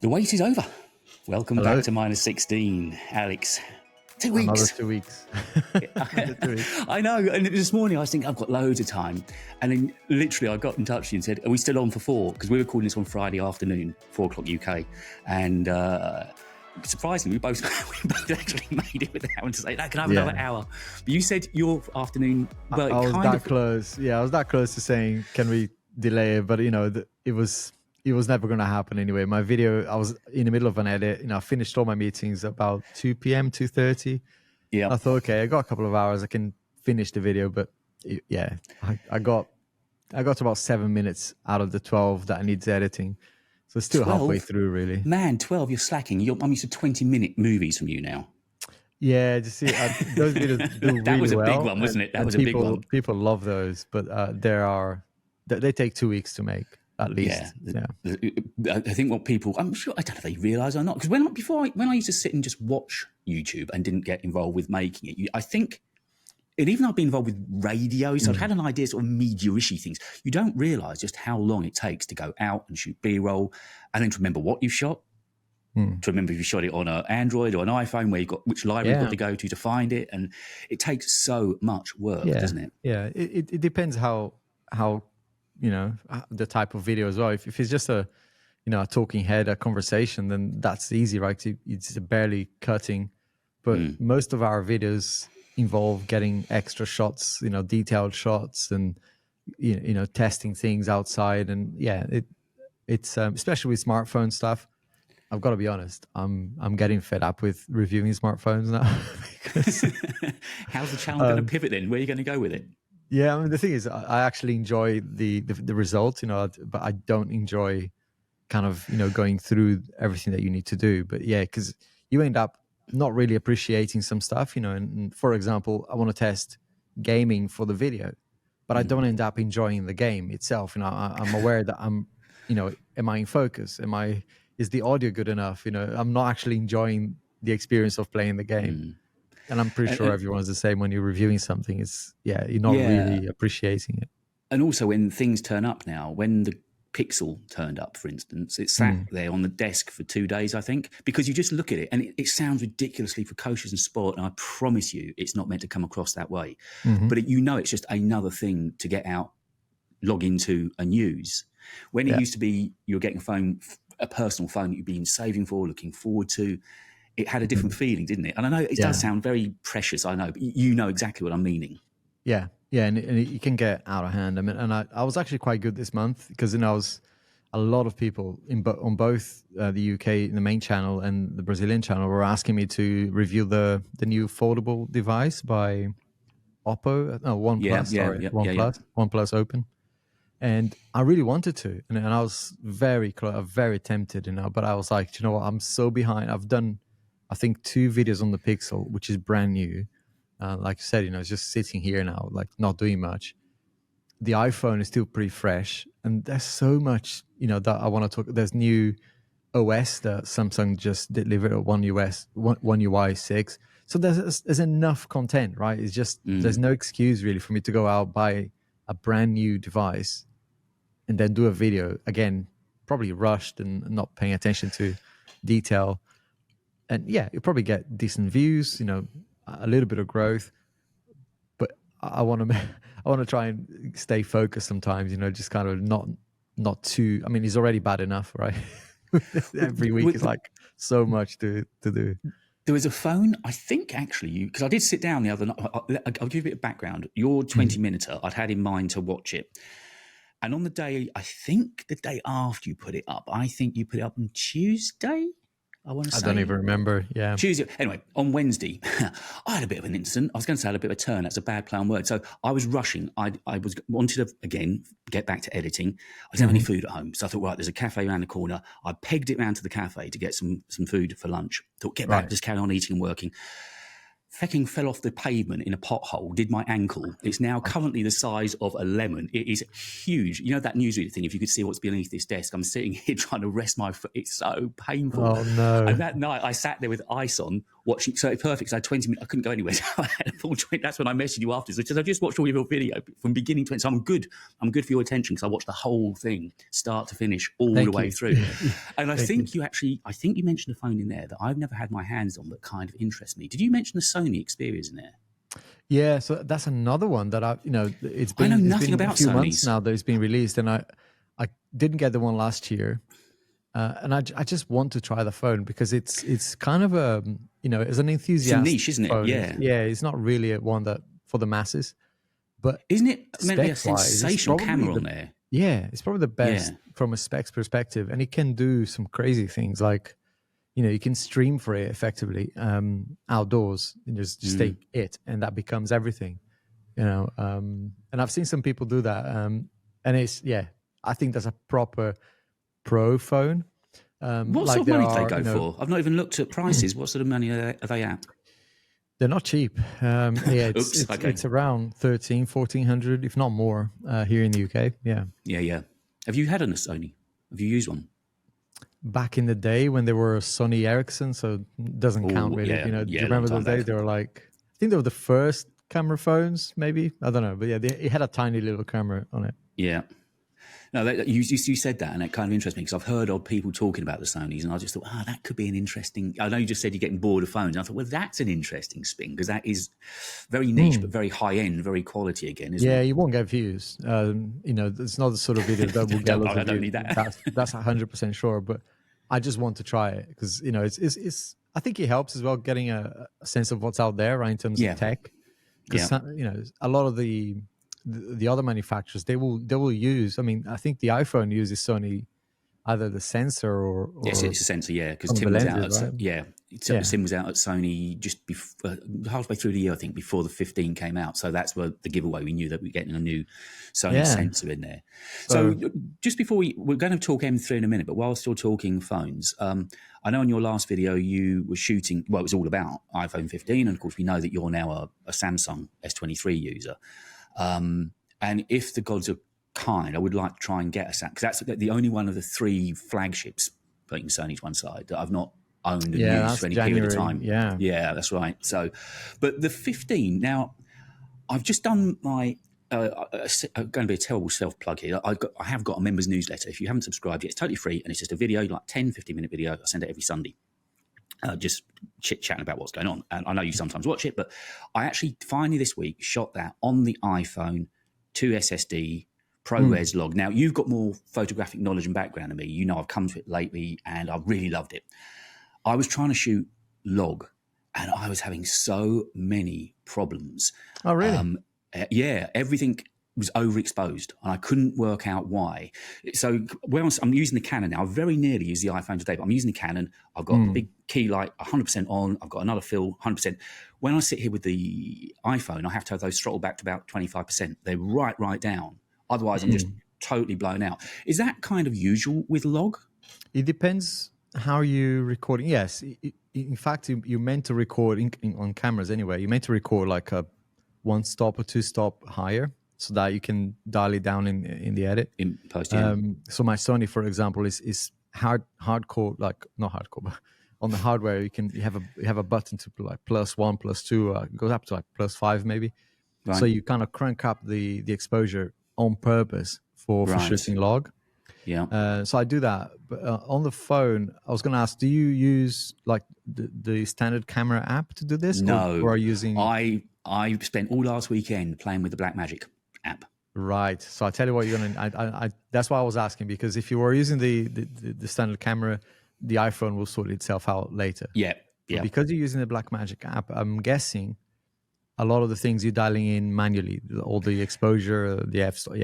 The wait is over. Welcome Hello. back to minus 16, Alex. 2 weeks. Another 2 weeks. Another 2 weeks. I know. And this morning I was thinking I've got loads of time. And then literally I got in touch with you and said, are we still on for 4? Because we were recording this on Friday afternoon, 4 o'clock UK. And surprisingly, we both actually made it without having to say, no, can I have another hour? But you said your afternoon. Well, I was that close. Yeah, I was that close to saying, can we delay it? But, it was never going to happen anyway. My video, I was in the middle of an edit. I finished all my meetings about 2 p.m., 2:30. Yeah. I thought, okay, I got a couple of hours. I can finish the video. But yeah, I got to about 7 minutes out of the 12 that I needs editing. So it's still 12? halfway through, really. Man, 12, you're slacking. I'm used to 20-minute movies from you now. Yeah, just see, those videos do really well. That was a big one, wasn't it? That was a big one. People love those, but they take 2 weeks to make. At least, yeah. I think what people, I'm sure, I don't know if they realise or not, because when I used to sit and just watch YouTube and didn't get involved with making it, I think, and even I've been involved with radio, so I'd had an idea, sort of media-ishy things. You don't realise just how long it takes to go out and shoot B-roll, and then to remember what you've shot, to remember if you shot it on an Android or an iPhone, where you've got which library you've got to go to find it, and it takes so much work, doesn't it? Yeah, it depends how the type of video as well. If it's just a talking head, a conversation, then that's easy, right? It's barely cutting. But most of our videos involve getting extra shots, detailed shots, and testing things outside. And yeah, it's especially with smartphone stuff. I've got to be honest, I'm getting fed up with reviewing smartphones now. Because, how's the channel going to pivot then? Where are you going to go with it? Yeah, I mean, the thing is, I actually enjoy the result, but I don't enjoy kind of, going through everything that you need to do. But yeah, because you end up not really appreciating some stuff, and for example, I want to test gaming for the video, but I don't end up enjoying the game itself. I'm aware that am I in focus? Is the audio good enough? I'm not actually enjoying the experience of playing the game. And I'm pretty sure everyone's the same when you're reviewing something. You're not really appreciating it. And also when things turn up now, when the Pixel turned up, for instance, it sat there on the desk for 2 days, I think, because you just look at it and it sounds ridiculously precocious and sport. And I promise you, it's not meant to come across that way. But it's just another thing to get out, log into and use. When it used to be, you were getting a personal phone that you've been saving for, looking forward to. It had a different feeling, didn't it? And I know it does sound very precious, I know, but you know exactly what I'm meaning. Yeah, and it can get out of hand. I mean, and I was actually quite good this month because I was a lot of people on both the UK, the main channel, and the Brazilian channel were asking me to review the new foldable device by Oppo, OnePlus, OnePlus Open. And I really wanted to, and I was very tempted, but I was like, what? I'm so behind. I've done, I think, 2 videos on the Pixel, which is brand new. Like you said, it's just sitting here now, like not doing much. The iPhone is still pretty fresh, and there's so much, that I want to talk. There's new OS that Samsung just delivered, One UI 6. So there's enough content, right? It's just there's no excuse really for me to go out, buy a brand new device, and then do a video again, probably rushed and not paying attention to detail. And yeah, you'll probably get decent views, a little bit of growth. But I want to try and stay focused sometimes, just kind of not too. I mean, it's already bad enough, right? Every week is like so much to do. There was a phone, I think, actually, because I did sit down the other night. I'll give you a bit of background. Your 20-minuter, I'd had in mind to watch it. And on the day, I think the day after you put it up, I think you put it up on Tuesday, I want to say. I don't even remember, yeah. Tuesday. Anyway, on Wednesday, I had a bit of an incident. I was going to say I had a bit of a turn. That's a bad play on words. So I was rushing. I wanted to, again, get back to editing. I didn't have any food at home. So I thought, right, there's a cafe around the corner. I pegged it round to the cafe to get some food for lunch. Thought, get back, just carry on eating and working. Fucking fell off the pavement in a pothole, did my ankle. It's now currently the size of a lemon. It is huge. You know that newsreader thing, if you could see what's beneath this desk, I'm sitting here trying to rest my foot. It's so painful. Oh, no. And that night I sat there with ice on watching. So perfect. So I had 20 minutes. I couldn't go anywhere. So I had a full 20. That's when I messaged you after. So I just watched all your video from beginning to end. So I'm good. I'm good for your attention because I watched the whole thing, start to finish, all the way through. And I think you mentioned a phone in there that I've never had my hands on that kind of interests me. Did you mention the Sony Xperias in there? Yeah, so that's another one that it's been, I know nothing about a few Sony's. months now that it's been released, and I didn't get the one last year, and I just want to try the phone because it's kind of a as an enthusiast, it's a niche, isn't it? phone, Yeah, it's not really one that for the masses, but isn't it meant to be a sensational camera on there? Yeah, it's probably the best from a specs perspective, and it can do some crazy things like. You can stream for it effectively outdoors and just take it, and that becomes everything. And I've seen some people do that, and it's I think that's a proper pro phone. What sort of money do they go for? I've not even looked at prices. What sort of money are they at? They're not cheap. It's around 1,400, if not more, here in the UK. Yeah. Have you had a Sony? Have you used one? Back in the day when they were Sony Ericsson, so it doesn't count really. Do you remember those days? They were like, I think they were the first camera phones, maybe. I don't know, but it had a tiny little camera on it. Yeah. No, you said that, and it kind of interests me because I've heard of people talking about the Sonys, and I just thought, that could be an interesting. I know you just said you're getting bored of phones. And I thought, well, that's an interesting spin because that is very niche, but very high end, very quality again, isn't it? Yeah, you won't get views. It's not the sort of video that will get loads of views. I don't need that. That's 100% sure, but I just want to try it because it's. I think it helps as well getting a sense of what's out there, right, in terms of tech. Because a lot of the other manufacturers they will use. I mean, I think the iPhone uses Sony, either the sensor or yes, it's a sensor, because Tim was out. Tim was out at Sony just before, halfway through the year, I think, before the 15 came out. So that's where the giveaway. We knew that we were getting a new Sony sensor in there. So just before we're going to talk M3 in a minute, but while still talking phones, I know in your last video you were shooting. Well, it was all about iPhone 15, and of course we know that you're now a Samsung S23 user. And if the gods are kind, I would like to try and get a Samsung because that's the only one of the three flagships, putting Sony to one side, that I've not owned and used for any period of time. Yeah, that's right. So, but the 15 now, I've just done my. Going to be a terrible self-plug here. I have got a members newsletter. If you haven't subscribed yet, it's totally free, and it's just a video, like 10, 15-minute video. I send it every Sunday. Just chit-chatting about what's going on. And I know you sometimes watch it, but I actually finally this week shot that on the iPhone 2 SSD ProRes log. Now, you've got more photographic knowledge and background than me. You know I've come to it lately, and I've really loved it. I was trying to shoot log, and I was having so many problems. Oh, really? Everything was overexposed, and I couldn't work out why. So I'm using the Canon now. I very nearly used the iPhone today, but I'm using the Canon. I've got a big key light 100% on. I've got another fill 100%. When I sit here with the iPhone, I have to have those throttled back to about 25%. They're right down. Otherwise, I'm just totally blown out. Is that kind of usual with log? It depends how you're recording. Yes. In fact, you're meant to record on cameras anyway. You're meant to record like a 1 stop or 2 stop higher so that you can dial it down in the edit. In post, so my Sony, for example, is hardcore, like not hardcore, but on the hardware you have a button to like +1, +2, it goes up to like +5 maybe. Right. So you kind of crank up the exposure on purpose for shooting log. Yeah. So I do that. But on the phone, I was going to ask, do you use like the standard camera app to do this? No. Or are you using... I spent all last weekend playing with the BlackMagic app. Right. So I tell you what, you're going to... That's why I was asking, because if you were using the standard camera, the iPhone will sort itself out later. Yeah. But because you're using the BlackMagic app, I'm guessing a lot of the things you're dialing in manually, all the exposure, the f-stop,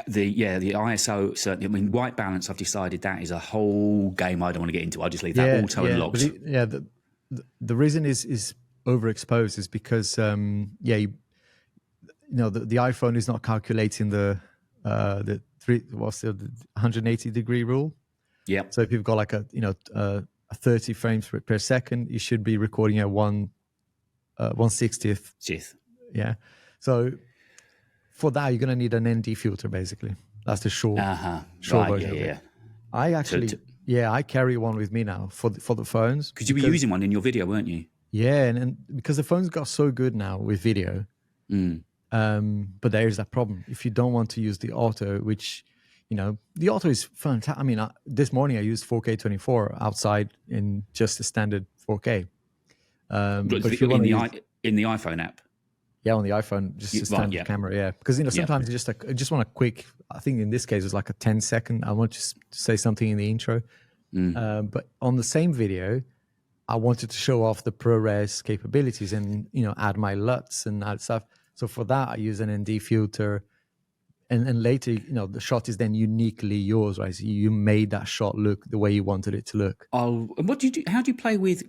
the ISO, certainly. I mean, white balance, I've decided that is a whole game I don't want to get into. I'll just leave that auto unlocked. The reason is overexposed is because the iPhone is not calculating the 180 degree rule. Yeah. So if you've got like a 30 frames per second, you should be recording at 1/60th. Yeah. So for that, you're going to need an ND filter, basically. That's the short version of it. I actually, I carry one with me now for the phones. Because you were using one in your video, weren't you? Yeah, and because the phones got so good now with video, but there's that problem. If you don't want to use the auto, which, the auto is fantastic. I mean, this morning I used 4K 24 outside in just a standard 4K. But if you want to use, in the iPhone app. yeah, on the iPhone, just a standard camera, yeah. Because sometimes you just want a quick. I think in this case it's like a 10-second. I want to say something in the intro, but on the same video, I wanted to show off the ProRes capabilities and add my LUTs and add stuff. So for that, I use an ND filter, and later, the shot is then uniquely yours, right? So you made that shot look the way you wanted it to look. Oh, and what do you do? How do you play with?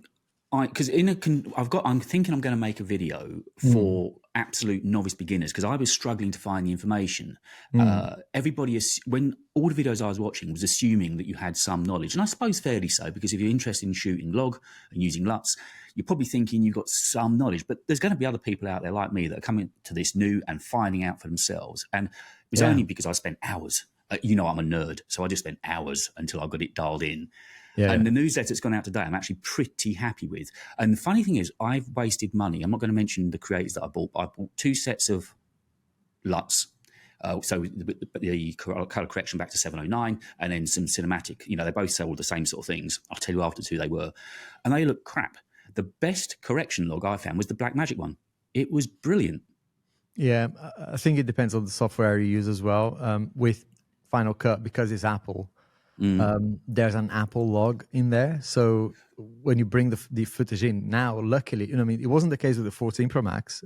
Because I'm thinking I'm going to make a video for absolute novice beginners because I was struggling to find the information. Everybody, when all the videos I was watching was assuming that you had some knowledge, and I suppose fairly so, because if you're interested in shooting log and using LUTs, you're probably thinking you've got some knowledge. But there's going to be other people out there like me that are coming to this new and finding out for themselves. And it was only because I spent hours. I'm a nerd, so I just spent hours until I got it dialed in. Yeah. And the newsletter that's gone out today, I'm actually pretty happy with. And the funny thing is, I've wasted money. I'm not going to mention the creators that I bought, but I bought 2 sets of LUTs. So the color correction back to 709 and then some cinematic. They both sell all the same sort of things. I'll tell you after 2 they were. And they look crap. The best correction log I found was the BlackMagic one. It was brilliant. Yeah, I think it depends on the software you use as well. With Final Cut, because it's Apple, there's an Apple log in there. So when you bring the footage in now, luckily, it wasn't the case with the 14 Pro Max,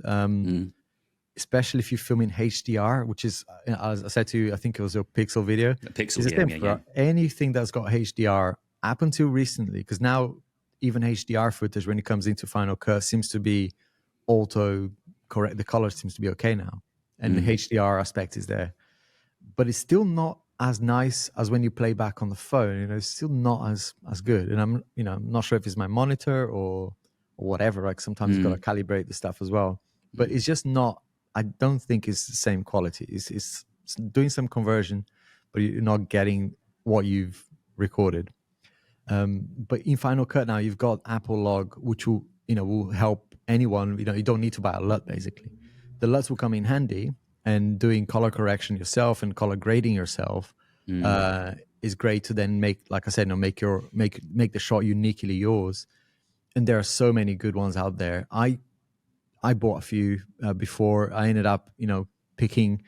especially if you film in HDR, which is, as I said to you, I think it was a Pixel video. A Pixel, yeah. Anything that's got HDR, up until recently, because now even HDR footage, when it comes into Final Cut, seems to be auto correct. The color seems to be okay now. And the HDR aspect is there. But it's still not as nice as when you play back on the phone. It's still not as good. And I'm not sure if it's my monitor or whatever. Like sometimes you've got to calibrate the stuff as well. But it's just not. I don't think it's the same quality. It's doing some conversion, but you're not getting what you've recorded. But in Final Cut now, you've got Apple Log, which will help anyone. You don't need to buy a LUT basically. The LUTs will come in handy. And doing color correction yourself and color grading yourself is great to then make, like I said, make the shot uniquely yours. And there are so many good ones out there. I bought a few before. I ended up, picking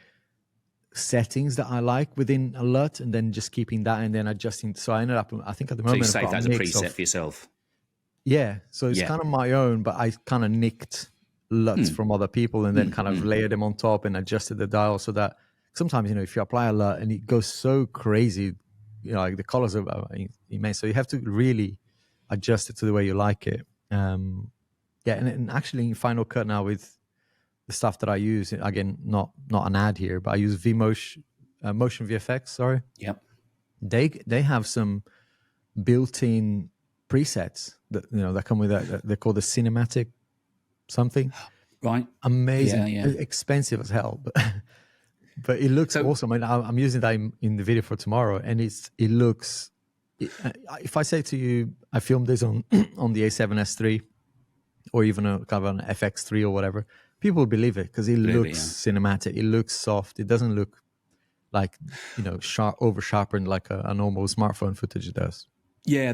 settings that I like within a LUT and then just keeping that and then adjusting. So I ended up, I think at the moment, so you save that as a preset for yourself. Yeah, so it's kind of my own, but I kind of nicked LUTs from other people and then kind of layered them on top and adjusted the dial so that sometimes, if you apply a LUT and it goes so crazy, like the colors are immense. So you have to really adjust it to the way you like it. And actually in Final Cut now with the stuff that I use, again, not an ad here, but I use Motion VFX, sorry. Yep. They have some built-in presets that come with that. They're called the cinematic something, right? Amazing, expensive as hell, but it looks awesome. And I'm using that in the video for tomorrow, and it looks. If I say to you, I filmed this on the A7S3, or even a kind of an FX3 or whatever, people will believe it because it looks cinematic. It looks soft. It doesn't look like over sharpened like a normal smartphone footage does. Yeah,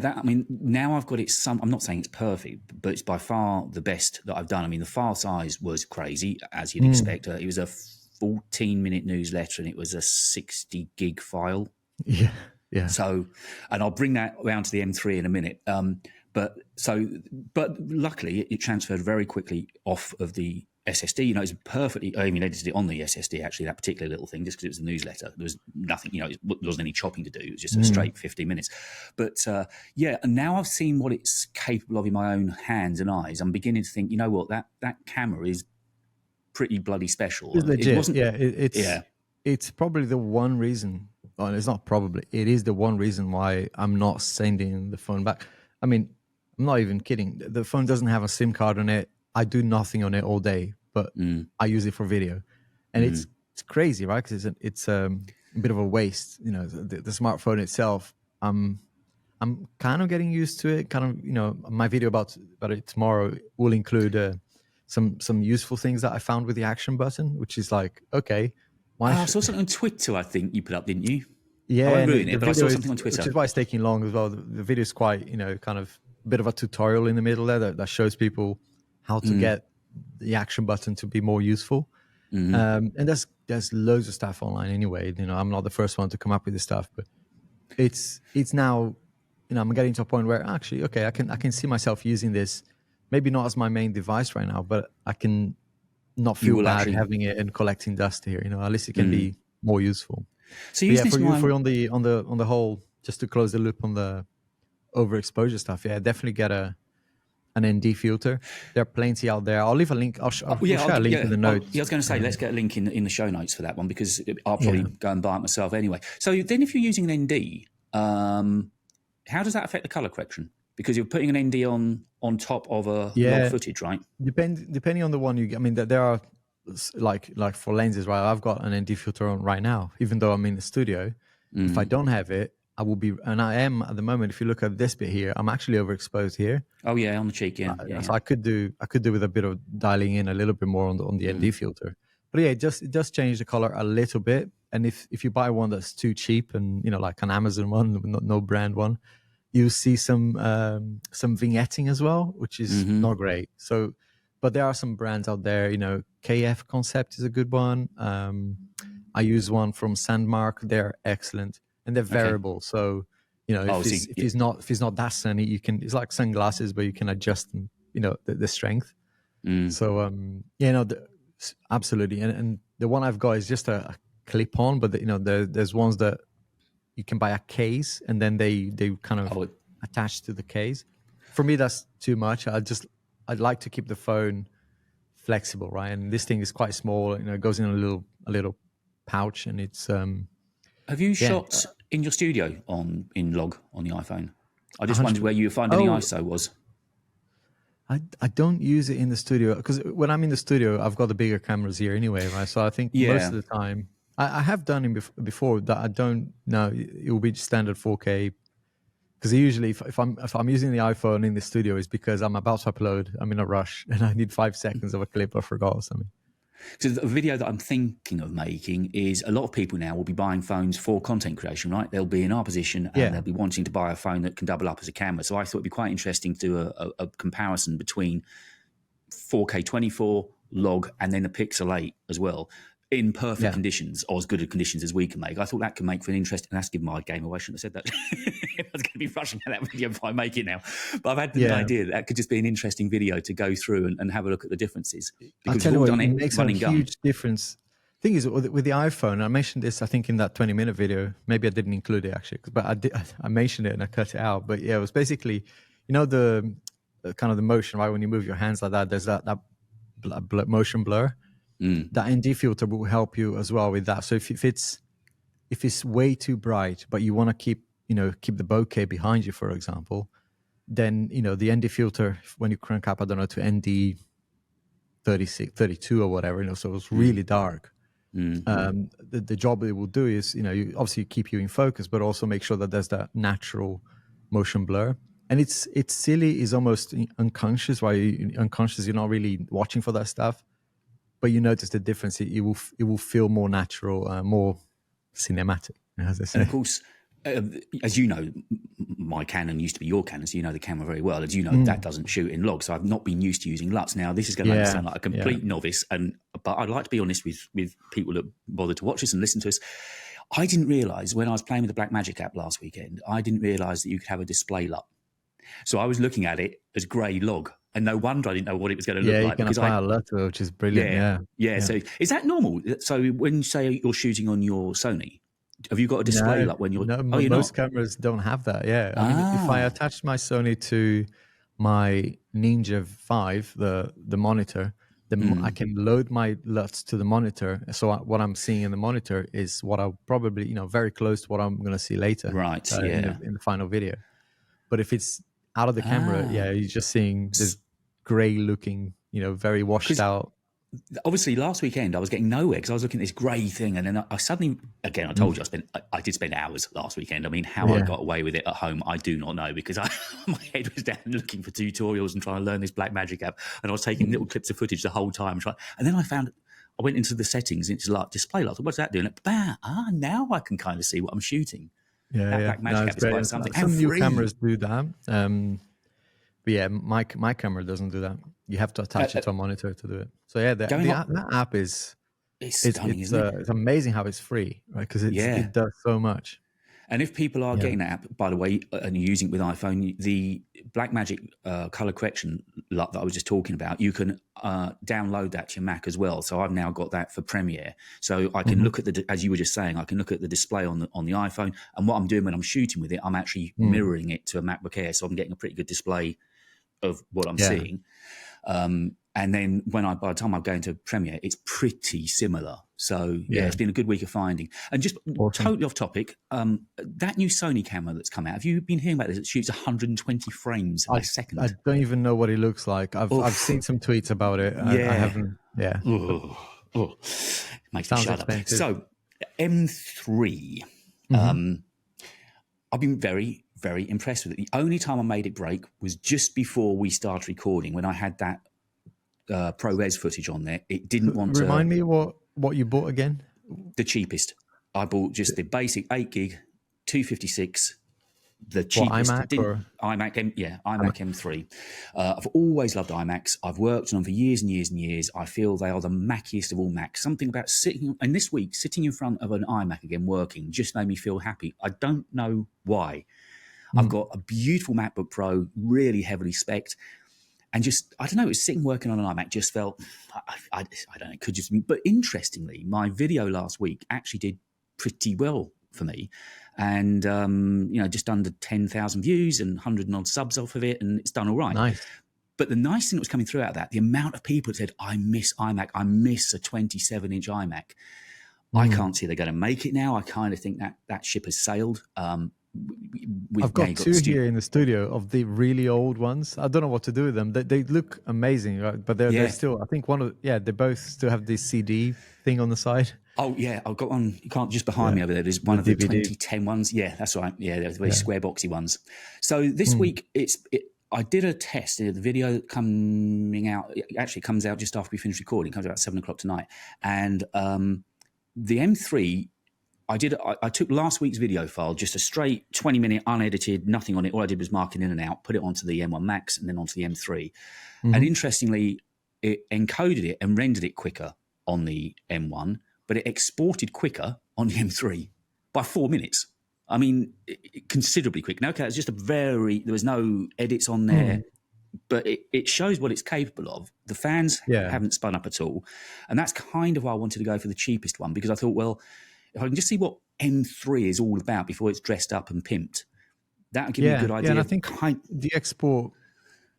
now I've got it. I'm not saying it's perfect, but it's by far the best that I've done. I mean, the file size was crazy, as you'd expect. It was a 14-minute newsletter, and it was a 60 gig file. Yeah. So, and I'll bring that around to the M3 in a minute. But luckily, it transferred very quickly off of the SSD. It's perfectly. I mean, I edited it on the SSD actually. That particular little thing, just because it was a newsletter. There was nothing. There wasn't any chopping to do. It was just a straight 15 minutes. But and now I've seen what it's capable of in my own hands and eyes. I'm beginning to think, what, that camera is pretty bloody special. It's legit. It wasn't. It's probably the one reason. Well, it's not probably. It is the one reason why I'm not sending the phone back. I mean, I'm not even kidding. The phone doesn't have a SIM card on it. I do nothing on it all day, but I use it for video, and it's crazy, right? Because it's a bit of a waste. The smartphone itself, I'm I'm kind of getting used to it. Kind of, my video about it tomorrow will include some useful things that I found with the action button, which is like, okay, I saw something on Twitter, I think you put up, didn't you? Yeah, I won't and ruin the it, but I saw video something on Twitter. which is why it's taking long as well. The video is quite, kind of a bit of a tutorial in the middle there that shows people how to get the action button to be more useful. And there's loads of stuff online anyway. I'm not the first one to come up with this stuff, but it's now, I'm getting to a point where actually, okay, I can see myself using this, maybe not as my main device right now, but I can not feel bad having it and collecting dust here. At least it can be more useful. So yeah, for you on the whole, just to close the loop on the overexposure stuff, definitely get an ND filter. There are plenty out there. I'll leave a link. I'll share a link in the notes. I was going to say, let's get a link in the show notes for that one, because I'll probably go and buy it myself anyway. So then if you're using an ND, how does that affect the color correction? Because you're putting an ND on top of a log footage, right? Depending on the one you get. I mean, there are like for lenses, right? I've got an ND filter on right now, even though I'm in the studio. If I don't have it, I will be, and I am at the moment. If you look at this bit here, I'm actually overexposed here. Oh yeah, on the cheek, So I could do with a bit of dialing in a little bit more on the ND filter. But yeah, it does change the color a little bit. And if you buy one that's too cheap and like an Amazon one, no brand one, you see some vignetting as well, which is not great. So, but there are some brands out there. KF Concept is a good one. I use one from Sandmark. They're excellent and they're variable. So, if it's not that sunny, it's like sunglasses, but you can adjust them, the strength. So, absolutely. And the one I've got is just a clip on, but there's ones that you can buy a case and then they kind of attach to the case. For me, that's too much. I'd like to keep the phone flexible, right? And this thing is quite small. It goes in a little pouch, and it's. Have you shot in your studio in log on the iPhone? I just wondered where you were finding the ISO was. I don't use it in the studio because when I'm in the studio, I've got the bigger cameras here anyway, right? So I think most of the time I have done it before that. I don't know. It will be standard 4K. Because usually, if I'm using the iPhone in the studio, it's because I'm about to upload. I'm in a rush and I need 5 seconds of a clip I forgot or something. So the video that I'm thinking of making is, a lot of people now will be buying phones for content creation, right? They'll be in our position and they'll be wanting to buy a phone that can double up as a camera. So I thought it'd be quite interesting to do a comparison between 4K 24 log and then the Pixel 8 as well, in perfect conditions, or as good a conditions as we can make. I thought that could make for an interesting, and that's given my game away. I shouldn't have said that. I was going to be rushing at that video before I make it now. But I've had the idea that could just be an interesting video to go through and have a look at the differences. Because we've all done it makes a huge difference. Thing is, with the iPhone, I mentioned this, I think, in that 20-minute video. Maybe I didn't include it, actually, but I mentioned it and I cut it out. But yeah, it was basically, the kind of the motion, right? When you move your hands like that, there's that motion blur. That ND filter will help you as well with that. So if it's way too bright, but you want to keep the bokeh behind you, for example, then the ND filter, when you crank up, I don't know, to ND 36, 32 or whatever, so it's really dark. The job it will do is you obviously keep you in focus, but also make sure that there's that natural motion blur. And it's silly, is almost unconscious, right? Unconscious, you're not really watching for that stuff. But you notice the difference. It will feel more natural, more cinematic, as I say. And of course, as you know, my Canon used to be your Canon, so you know the camera very well. As you know, that doesn't shoot in log, so I've not been used to using LUTs. Now, this is going to make me sound like a complete novice, but I'd like to be honest with people that bother to watch us and listen to us. I didn't realise, when I was playing with the BlackMagic app last weekend, I didn't realise that you could have a display LUT. So I was looking at it as grey log. And no wonder I didn't know what it was going to look like. Yeah, you can apply a LUT, which is brilliant. Yeah. So is that normal? So when you say you're shooting on your Sony, have you got a display LUT when you're... No, most cameras don't have that, I mean, if I attach my Sony to my Ninja 5, the monitor, then I can load my LUTs to the monitor. So what I'm seeing in the monitor is what I'll probably, very close to what I'm going to see later. Right, in the final video. But if it's out of the camera, you're just seeing this grey looking, very washed out obviously last weekend I was getting nowhere because I was looking at this grey thing, and then I suddenly, again, I told you I did spend hours last weekend. I mean, how I got away with it at home, I do not know, because my head was down looking for tutorials and trying to learn this BlackMagic app, and I was taking little clips of footage the whole time. And then I went into the settings, and it's like display lights. What's that doing? Now I can kind of see what I'm shooting. Yeah, BlackMagic app is quite something. Some new cameras do that. But yeah, my camera doesn't do that. You have to attach it to a monitor to do it. So yeah, that app is stunning, isn't it? It's amazing how it's free, right? Because it does so much. And if people are getting that app, by the way, and you're using it with iPhone, the BlackMagic color correction LUT that I was just talking about, you can download that to your Mac as well. So I've now got that for Premiere. So I can look at as you were just saying, I can look at the display on the iPhone, and what I'm doing when I'm shooting with it, I'm actually mirroring it to a MacBook Air, so I'm getting a pretty good display of what I'm seeing. And then by the time I go into Premiere, it's pretty similar. So it's been a good week of finding. And just totally off topic, that new Sony camera that's come out, have you been hearing about this? It shoots 120 frames a second. I don't even know what it looks like. I've seen some tweets about it. I haven't. Yeah. Makes me shut up. So M3, I've been very, very impressed with it. The only time I made it break was just before we started recording, when I had that ProRes footage on there. It didn't want to... Remind me what you bought again? The cheapest. I bought just the basic 8 gig, 256, the cheapest. iMac? iMac, iMac M3. I've always loved iMacs. I've worked on them for years and years and years. I feel they are the Maciest of all Macs. Something about sitting in front of an iMac again working just made me feel happy. I don't know why. I've got a beautiful MacBook Pro, really heavily spec'd. And just, I don't know, it was sitting working on an iMac just felt, I don't know, it could just be. But interestingly, my video last week actually did pretty well for me. And, just under 10,000 views and 100 and odd subs off of it, and it's done all right. Nice. But the nice thing that was coming through out of that, the amount of people that said, I miss iMac, I miss a 27-inch iMac. I can't see they're going to make it now. I kind of think that ship has sailed. I've got two here in the studio of the really old ones. I don't know what to do with them. They look amazing, right? But they're still, I think they both still have this CD thing on the side. Oh, yeah, I've got one. You can't, just behind me over there. There's one of the 2010 ones. Yeah, that's right. Yeah, they're very square boxy ones. So this week, I did a test. The video coming out, it actually comes out just after we finish recording. It comes out at 7 o'clock tonight. And the M3, I took last week's video file, just a straight 20-minute unedited, nothing on it. All I did was mark it in and out, put it onto the M1 Max and then onto the M3. And interestingly, it encoded it and rendered it quicker on the M1, but it exported quicker on the M3 by 4 minutes. I mean, considerably quick. Now, okay, it's just there was no edits on there, but it shows what it's capable of. The fans haven't spun up at all. And that's kind of why I wanted to go for the cheapest one, because I thought, well, if I can just see what M3 is all about before it's dressed up and pimped, that would give me a good idea. Yeah, and I think the export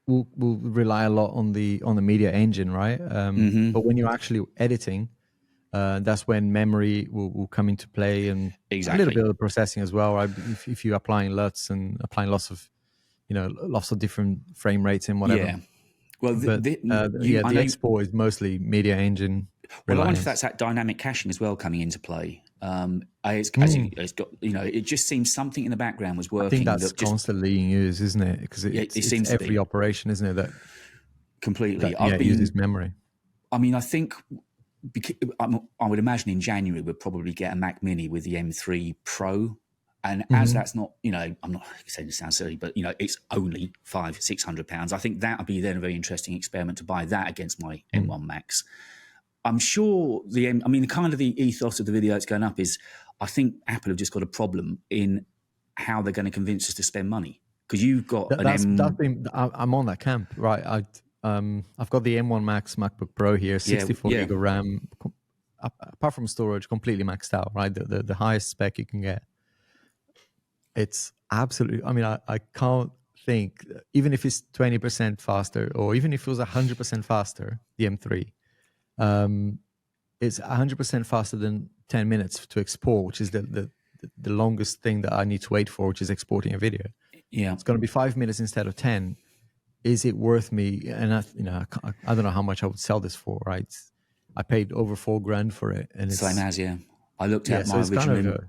will rely a lot on the media engine, right? But when you're actually editing, that's when memory will come into play, and a little bit of processing as well, right? If you're applying LUTs and applying lots of different frame rates and whatever. Yeah. Well, the export is mostly media engine. Well, I wonder if that's that dynamic caching as well coming into play. It's got, it just seems something in the background was working. I think that's constantly in use, isn't it? Because it seems every operation, isn't it? That completely uses memory. I mean, I think I would imagine in January we'll probably get a Mac Mini with the M3 Pro. And as that's not, I'm not saying it sounds silly, but, it's only £500-600. I think that would be then a very interesting experiment to buy that against my M1 Max. I'm sure the ethos of the video that's going up is, I think Apple have just got a problem in how they're going to convince us to spend money. Because you've got I'm on that camp, right? I've got the M1 Max MacBook Pro here, 64 gig of RAM, apart from storage, completely maxed out, right? The highest spec you can get. It's absolutely, I can't think, even if it's 20% faster, or even if it was 100% faster, the M3, it's 100% faster than 10 minutes to export, which is the longest thing that I need to wait for, which is exporting a video. Yeah, it's going to be 5 minutes instead of 10. Is it worth me? And I don't know how much I would sell this for, right? I paid over $4,000 for it, and it's Same as, yeah. I looked at so my it's kind original. of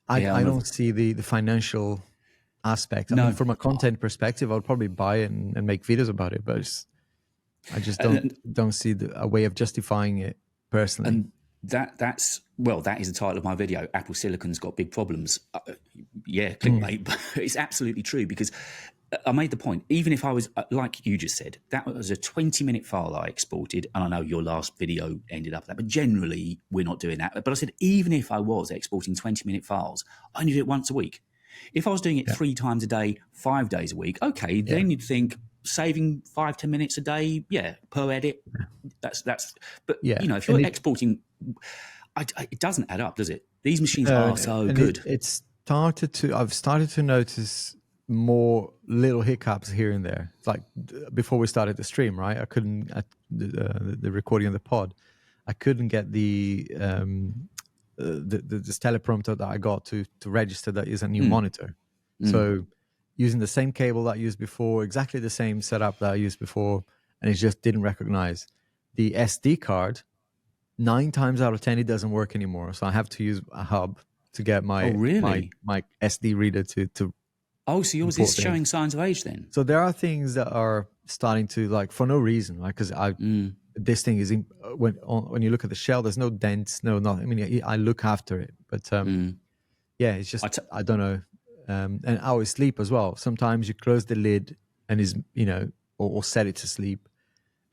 I don't see the financial aspect. I No. mean, from a content perspective, I'll probably buy it and make videos about it, but I just don't see a way of justifying it personally. And that is the title of my video. Apple Silicon's got big problems. Clickbait, but it's absolutely true, because I made the point. Even if I was, like you just said, that was a 20-minute file I exported, and I know your last video ended up that, but generally we're not doing that. But I said, even if I was exporting 20-minute files, I only do it once a week. If I was doing it 3 times a day, 5 days a week, okay, then you'd think saving 5-10 minutes a day, per edit. That's. But if you're exporting, it doesn't add up, does it? These machines are so good. I've started to notice more little hiccups here and there. It's like before we started the stream, right? I couldn't the recording of the pod. I couldn't get this teleprompter that I got to register that is a new monitor. So using the same cable that I used before, exactly the same setup that I used before, and it just didn't recognize the SD card. 9 times out of 10, it doesn't work anymore. So I have to use a hub to get my my SD reader to. Oh, so yours is showing signs of age then? So there are things that are starting to, like, for no reason, right? Because this thing is when you look at the shell, there's no dents, no nothing. I mean, I look after it, but it's just I don't know. And I always sleep as well. Sometimes you close the lid and or set it to sleep,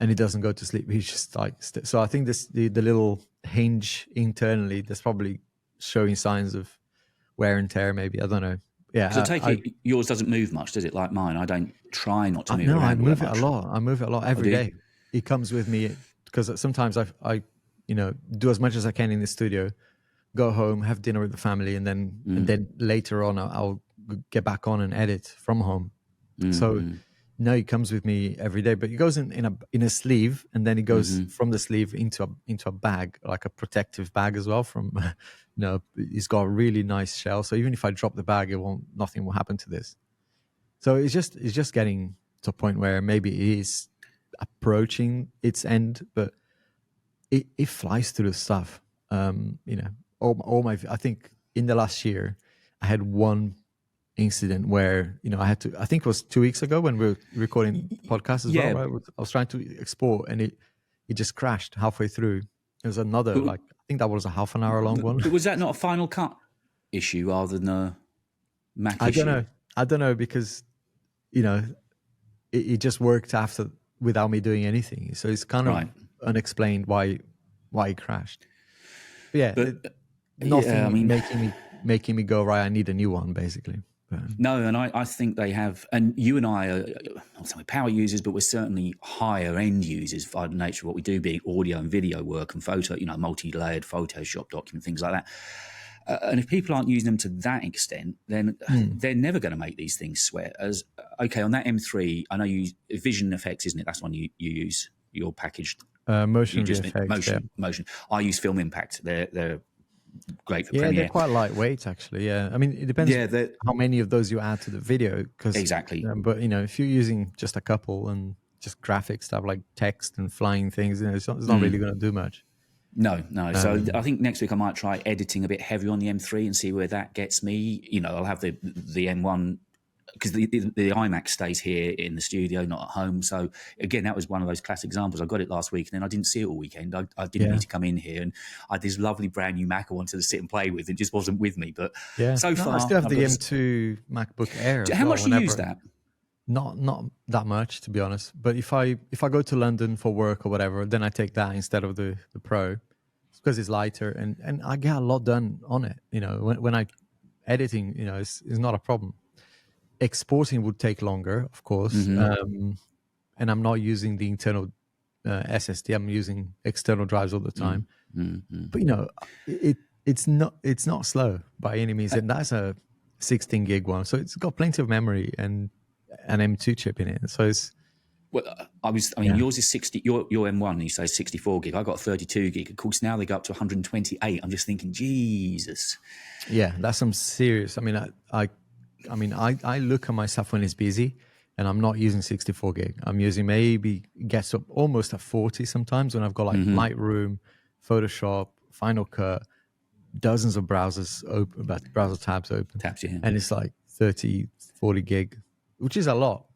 and it doesn't go to sleep. He's just like so. I think the little hinge internally that's probably showing signs of wear and tear. Maybe, I don't know. Yeah, because I take it yours doesn't move much, does it? Like mine, I don't try not to move. No, I move it a lot. I move it a lot every day. It comes with me because sometimes I do as much as I can in the studio, go home, have dinner with the family, and then later on I'll get back on and edit from home. So no, it comes with me every day, but it goes in a sleeve, and then it goes from the sleeve into a bag, like a protective bag as well. From it's got a really nice shell, so even if I drop the bag, nothing will happen to this. So it's just getting to a point where maybe it is approaching its end, but it flies through the stuff. I think in the last year I had one incident where I had to, I think it was 2 weeks ago when we were recording podcasts as well, right? I was trying to export and it just crashed halfway through. It was another, I think that was a half an hour long one. But was that not a Final Cut issue rather than a Mac issue? I don't know because it just worked after without me doing anything. So it's kind of unexplained why it crashed. But nothing making me go, right, I need a new one, basically. No, and I think they have, and you and I are not so power users, but we're certainly higher end users by the nature of what we do, being audio and video work and photo, multi-layered Photoshop document, things like that. And if people aren't using them to that extent, then they're never going to make these things sweat. On that M3, I know you use Vision Effects, isn't it? That's one you use, your packaged motion effects. Motion. I use Film Impact. They're great for Premiere. They're quite lightweight, actually. Yeah, I mean, it depends how many of those you add to the video. Exactly. But if you're using just a couple and just graphic stuff like text and flying things, it's not really going to do much. No. So I think next week I might try editing a bit heavier on the M3 and see where that gets me. I'll have the M1 because the iMac stays here in the studio, not at home. So again, that was one of those classic examples. I got it last week and then I didn't see it all weekend. I didn't need to come in here, and I had this lovely brand new Mac I wanted to sit and play with. It just wasn't with me. But so far, I still have the M2 MacBook Air. How much do you use that? Not that much, to be honest. But if I go to London for work or whatever, then I take that instead of the Pro, because it's lighter and I get a lot done on it. When I editing, it's not a problem. Exporting would take longer, of course, and I'm not using the internal SSD. I'm using external drives all the time. But it's not slow by any means, and that's a 16 gig one, so it's got plenty of memory and an M2 chip in it. So it's yours is 60. Your M1, you say 64 gig. I got 32 gig. Of course, now they go up to 128. I'm just thinking, Jesus. Yeah, that's some serious. I look at myself when it's busy, and I'm not using 64 gig. I'm using maybe gets up almost at 40 sometimes when I've got like Lightroom, Photoshop, Final Cut, dozens of browsers open, browser tabs open, and it's like 30, 40 gig, which is a lot.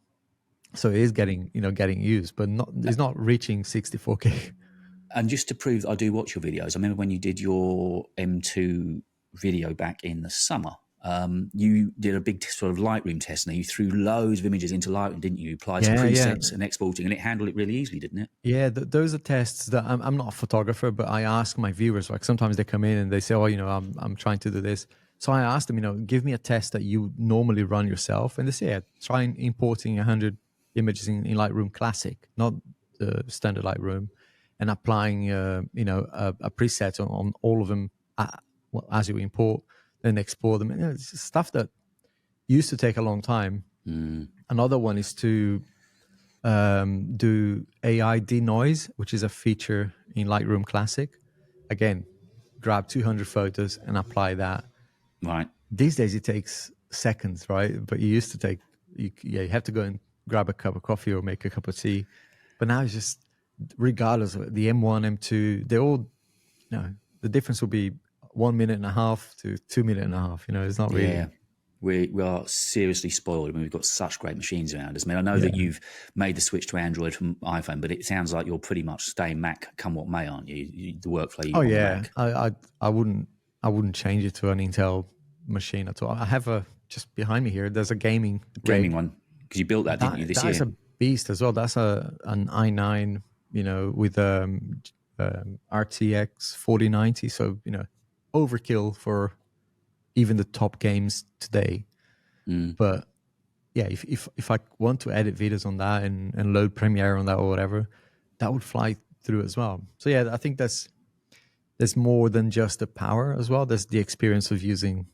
So it is getting used, but it's not reaching 64 gig. And just to prove that I do watch your videos, I remember when you did your M2 video back in the summer, you did a big sort of Lightroom test, and you threw loads of images into Lightroom, didn't you? Applied some presets and exporting, and it handled it really easily, didn't it? Yeah, those are tests that I'm not a photographer, but I ask my viewers. Like sometimes they come in and they say, "Oh, I'm trying to do this." So I ask them, give me a test that you normally run yourself, and they say, try importing 100 images in Lightroom Classic, not the standard Lightroom, and applying a preset on all of them as you import, then export them. It's stuff that used to take a long time. Another one is to do AI denoise, which is a feature in Lightroom Classic. Again, grab 200 photos and apply that. Right. These days it takes seconds, right? But you used to take, you have to go and grab a cup of coffee or make a cup of tea. But now it's just, regardless of it, the M1, M2, they're all, the difference will be 1.5 minutes to 2.5 minutes. It's not really. Yeah. We are seriously spoiled. I mean, we've got such great machines around us. I mean, I know that you've made the switch to Android from iPhone, but it sounds like you're pretty much staying Mac come what may, aren't you? The workflow you on Mac. I wouldn't change it to an Intel machine at all. I have just behind me here, there's a gaming one, because you built that, didn't you, this year? That's a beast as well. That's an i9, with RTX 4090. So, overkill for even the top games today. But yeah, if I want to edit videos on that and load Premiere on that or whatever, that would fly through as well. So yeah, I think there's more than just the power as well. There's the experience of using,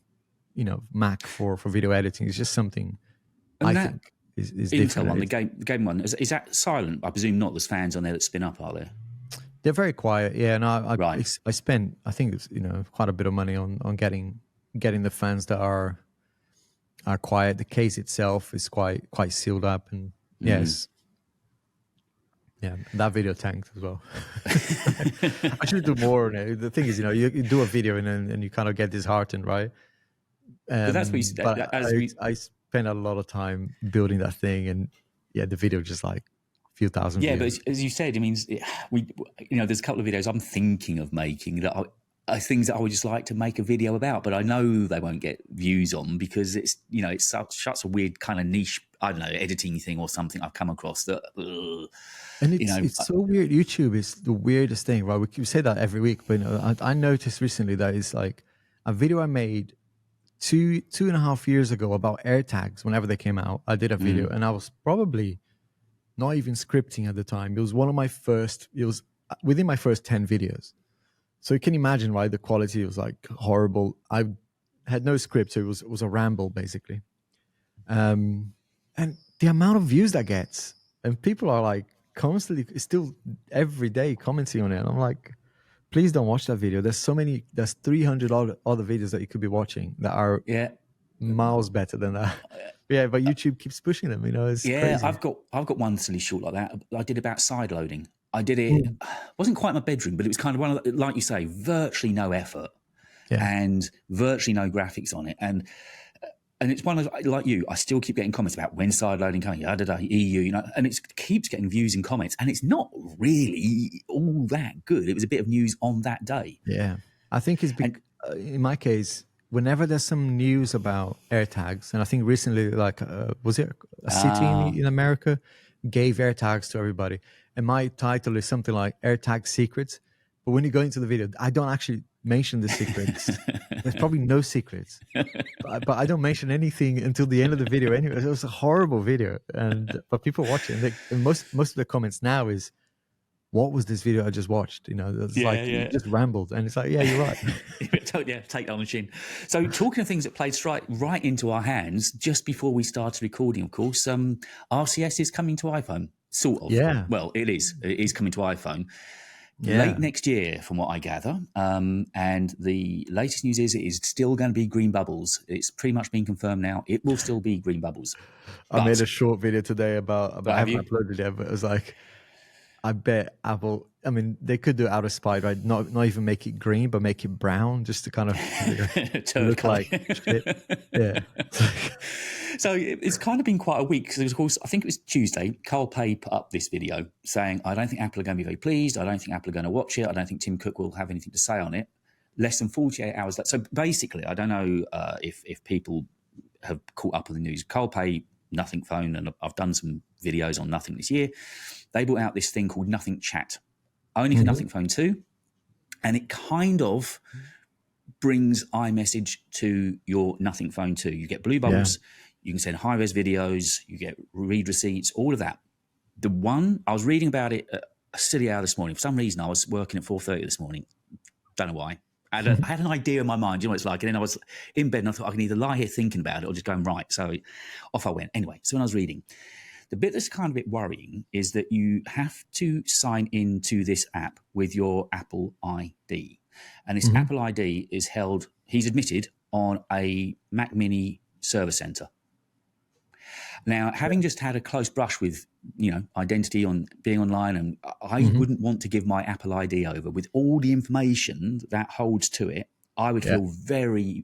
Mac for video editing. It's just something I think is Intel different. one, the game one, is that silent? I presume not. There's fans on there that spin up, are there? They're very quiet. Yeah, and I spent, I think it's quite a bit of money on getting the fans that are quiet. The case itself is quite sealed up, and yes, that video tanked as well. I should do more on it. The thing is, you do a video and you kind of get disheartened, right? But that's what I spent a lot of time building that thing, and the video just like a few thousand views. But as you said, it means there's a couple of videos I'm thinking of making that are things that I would just like to make a video about, but I know they won't get views on because it's it's such a weird kind of niche, I don't know, editing thing or something I've come across that. And it's so weird. YouTube is the weirdest thing, right? We say that every week, but I noticed recently that it's like a video I made 2.5 years ago about AirTags. Whenever they came out, I did a video, and I was probably not even scripting at the time. It was within my first 10 videos. So you can imagine, right? The quality was like horrible. I had no script, so it was a ramble basically. And the amount of views that gets, and people are like constantly, still every day commenting on it. And I'm like, please don't watch that video. There's 300 other videos that you could be watching that are miles better than that. But YouTube keeps pushing them. It's crazy. I've got one silly short like that. I did about side loading. I did it. Wasn't quite my bedroom, but it was kind of one of, like you say, virtually no effort and virtually no graphics on it. And it's one of, like you, I still keep getting comments about when side loading coming, EU, and it keeps getting views and comments, and it's not really all that good. It was a bit of news on that day. Yeah, I think it's in my case, whenever there's some news about AirTags, and I think recently, like, was it a city in America gave AirTags to everybody, and my title is something like AirTag Secrets, but when you go into the video, I don't actually mention the secrets. There's probably no secrets, but I don't mention anything until the end of the video anyway. It was a horrible video, but people watch it, and most of the comments now is, what was this video I just watched? You just rambled, and it's like, yeah, you're right. Take that on the chin. So talking of things that played right into our hands, just before we started recording, of course, RCS is coming to iPhone, sort of. Yeah. Well, it is. It is coming to iPhone. late next year, from what I gather. And the latest news is it is still going to be green bubbles. It's pretty much been confirmed now. It will still be green bubbles. I made a short video today about I haven't uploaded it yet, but it was like, I bet Apple, I mean, they could do it out of spite, right? Not even make it green, but make it brown just to kind of look like shit. Yeah. So it's kind of been quite a week because, of course, I think it was Tuesday, Carl Pei put up this video saying, I don't think Apple are going to be very pleased. I don't think Apple are going to watch it. I don't think Tim Cook will have anything to say on it. Less than 48 hours later. So basically, I don't know if people have caught up with the news. Carl Pei, Nothing Phone, and I've done some videos on Nothing this year. They brought out this thing called Nothing Chat, only for Nothing Phone 2. And it kind of brings iMessage to your Nothing Phone 2. You get blue bubbles. Yeah. You can send high-res videos. You get read receipts, all of that. The one, I was reading about it at a silly hour this morning. For some reason, I was working at 4:30 this morning. Don't know why. I had an idea in my mind, you know what it's like. And then I was in bed and I thought I can either lie here thinking about it or just going, right. So off I went. Anyway, so when I was reading, the bit that's kind of a bit worrying is that you have to sign into this app with your Apple ID. And this Apple ID is held, he's admitted, on a Mac Mini server center. Now, having just had a close brush with, identity on being online, and I wouldn't want to give my Apple ID over with all the information that holds to it. I would feel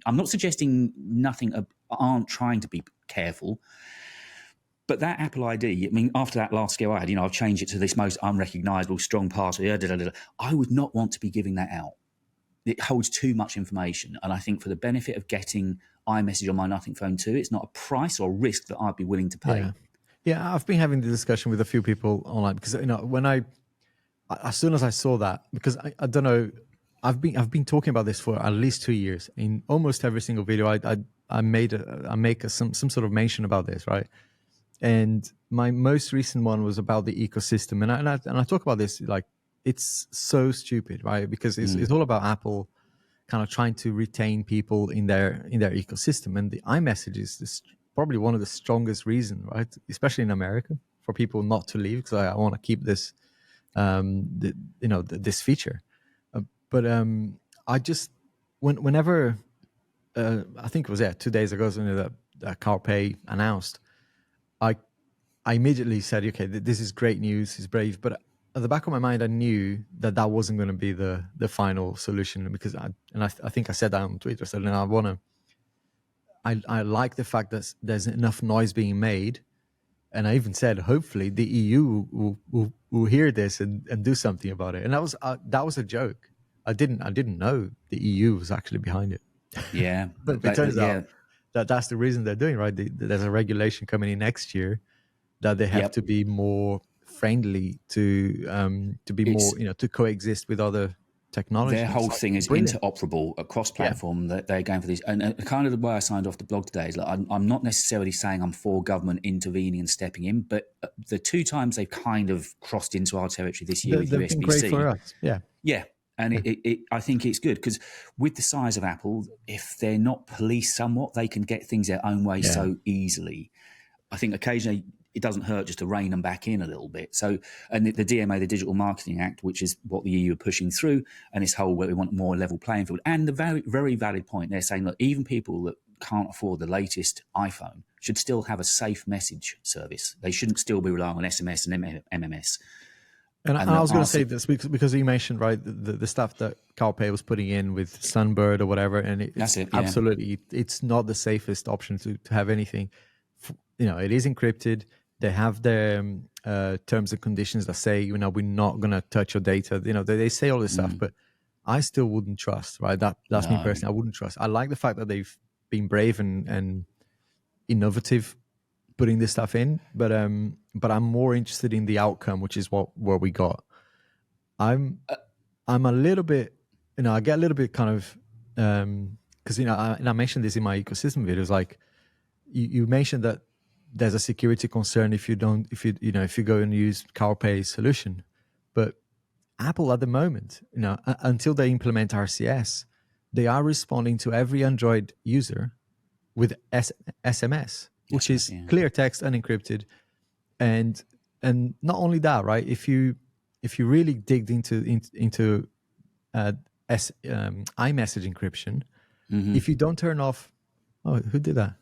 I'm not suggesting aren't trying to be careful, but that Apple ID, I mean, after that last skill I had, I've changed it to this most unrecognizable strong password. I would not want to be giving that out. It holds too much information. And I think for the benefit of getting iMessage on my Nothing Phone 2, it's not a price or risk that I'd be willing to pay. Yeah, I've been having the discussion with a few people online because, when as soon as I saw that, because I don't know, I've been talking about this for at least 2 years. In almost every single video, I make some sort of mention about this, right? And my most recent one was about the ecosystem. And I talk about this, like, it's so stupid, right? Because it's all about Apple kind of trying to retain people in their ecosystem. And the iMessage is probably one of the strongest reasons, right? Especially in America, for people not to leave, because I want to keep this, this feature. But I just, whenever, I think it was 2 days ago, that Carl Pei announced, I immediately said, okay, this is great news, he's brave, but at the back of my mind, I knew that wasn't going to be the final solution, because I think I said that on Twitter. So I like the fact that there's enough noise being made, and I even said hopefully the EU will hear this and do something about it. And that was a joke. I didn't know the EU was actually behind it. Yeah, but it turns out that's the reason they're doing, right. There's a regulation coming in next year that they have to be more friendly to be more, to coexist with other technologies. Their whole thing is interoperable across platform. That they're going for this, and kind of the way I signed off the blog today is like I'm not necessarily saying I'm for government intervening and stepping in, but the 2 times they've kind of crossed into our territory this year with they've USB-C, been great for us. And I think it's good because with the size of Apple, if they're not policed somewhat, they can get things their own way so easily. I think occasionally it doesn't hurt just to rein them back in a little bit. So, and the DMA, the Digital Marketing Act, which is what the EU are pushing through, and this whole where we want more level playing field. And the very, very valid point, they're saying that even people that can't afford the latest iPhone should still have a safe message service. They shouldn't still be relying on SMS and MMS. And I was going to say this because you mentioned, right, the stuff that Carl Pei was putting in with Sunbird or whatever, and absolutely, it's not the safest option to have anything. It is encrypted. They have their terms and conditions that say, we're not going to touch your data. They say all this stuff, but I still wouldn't trust, right? That's me personally. I wouldn't trust. I like the fact that they've been brave and innovative putting this stuff in, but I'm more interested in the outcome, which is what we got. I'm a little bit, I get a little bit kind of, because I mentioned this in my ecosystem videos, like you mentioned that there's a security concern if you go and use Carl Pei's solution, but Apple at the moment, until they implement RCS, they are responding to every Android user with SMS, which is clear text, unencrypted, and not only that, right? If you if you really digged into iMessage encryption, if you don't turn off, oh, who did that?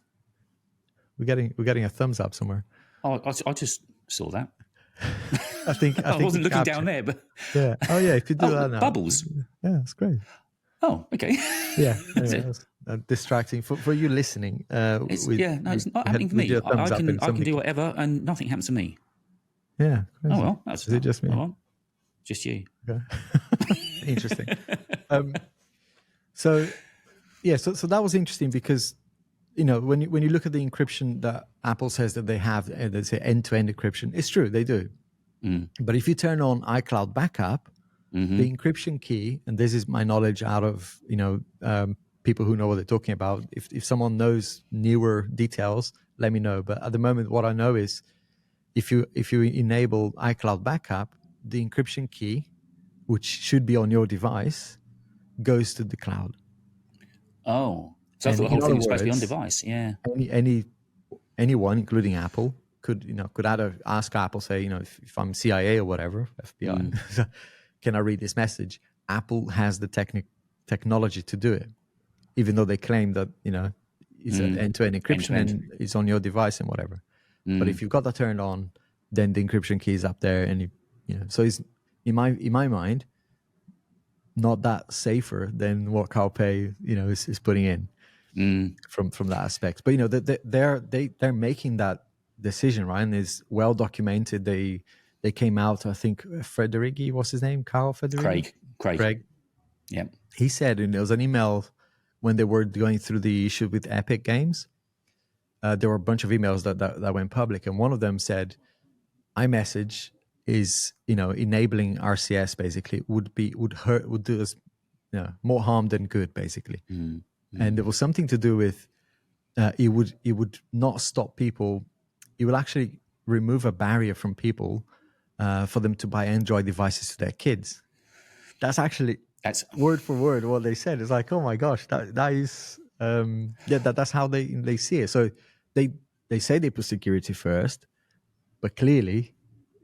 We're getting a thumbs up somewhere. Oh, I just saw that. I think I wasn't looking down there, but yeah. Oh yeah, if you do that now, bubbles. Yeah, that's great. Oh, okay. Yeah, that's distracting for you listening. It's not happening for me. I can do whatever, and nothing happens to me. Yeah. Crazy. Oh well, that's Is it just me? Oh, well, just you. Okay. Interesting. So that was interesting because, you know, when you look at the encryption that Apple says that they have, they say end-to-end encryption. It's true, they do. But if you turn on iCloud backup, the encryption key, and this is my knowledge out of, you know, people who know what they're talking about. If someone knows newer details, let me know. But at the moment, what I know is if you enable iCloud backup, the encryption key, which should be on your device, goes to the cloud. Oh, so I thought the whole thing was supposed to be on device. Yeah. Anyone, including Apple, could either ask Apple, say, you know, if I'm CIA or whatever, FBI, can I read this message? Apple has the technology to do it, even though they claim that, you know, it's an end-to-end encryption and it's on your device and whatever. But if you've got that turned on, then the encryption key is up there, and you know, so it's in my mind not that safer than what CarPay, you know, is putting in from that aspect. But you know, they're making that decision, right? And it's well documented. They came out, I think Federighi, what's his name? Carl Federighi? Craig. Yeah. He said, and there was an email when they were going through the issue with Epic Games. There were a bunch of emails that went public, and one of them said, iMessage is, you know, enabling RCS basically would do us, you know, more harm than good, basically. And there was something to do with it would not stop people. It will actually remove a barrier from people for them to buy Android devices to their kids. That's word for word what they said. It's like, oh my gosh, that is that's how they see it. So they say they put security first, but clearly,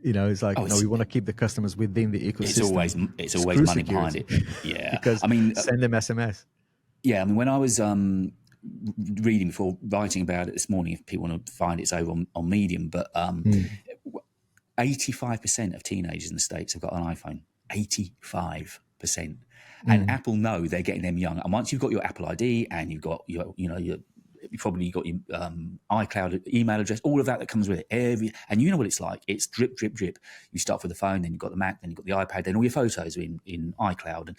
you know, it's like, no, we want to keep the customers within the ecosystem. It's always money behind it. Yeah. Because, I mean, send them SMS. Yeah. I mean, when I was reading before writing about it this morning, if people want to find it's over on Medium, but 85% of teenagers in the States have got an iPhone. 85%. And Apple know they're getting them young. And once you've got your Apple ID and you've got you've probably got your iCloud email address, all of that comes with it. And you know what it's like. It's drip, drip, drip. You start with the phone, then you've got the Mac, then you've got the iPad, then all your photos are in iCloud. And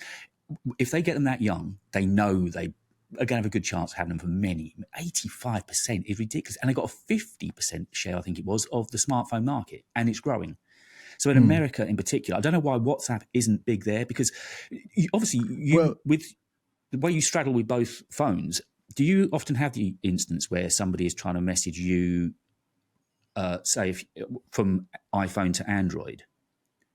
if they get them that young, they know they are going to have a good chance of having them for many. 85% is ridiculous. And they got a 50% share, I think it was, of the smartphone market. And it's growing. So in America in particular, I don't know why WhatsApp isn't big there, because obviously with the way you straddle with both phones, do you often have the instance where somebody is trying to message you, say, from iPhone to Android?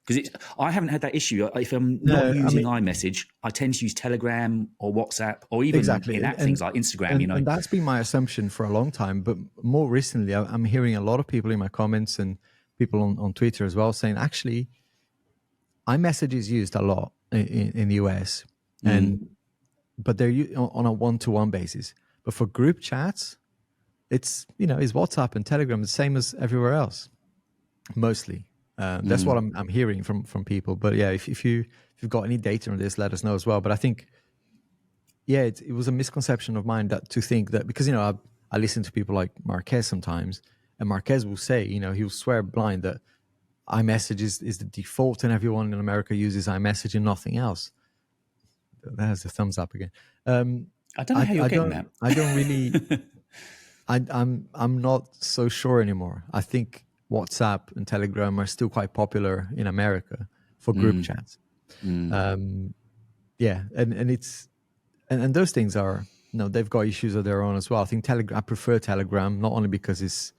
Because I haven't had that issue. If I'm not using iMessage, I tend to use Telegram or WhatsApp or even in-app things like Instagram. And that's been my assumption for a long time. But more recently, I'm hearing a lot of people in my comments and people on Twitter as well saying, actually, iMessage is used a lot in the US, but they're on a one-to-one basis. But for group chats, it's WhatsApp and Telegram the same as everywhere else, mostly. That's what I'm hearing from people. But yeah, if you've got any data on this, let us know as well. But I think, it was a misconception of mine to think that, because I listen to people like Marquez sometimes, and Marquez will say, he'll swear blind that iMessage is the default and everyone in America uses iMessage and nothing else. There's the thumbs up again. I don't know how you're getting that. I don't really. I'm not so sure anymore. I think WhatsApp and Telegram are still quite popular in America for group chats. And it's and those things are they've got issues of their own as well. I think I prefer Telegram, not only because it's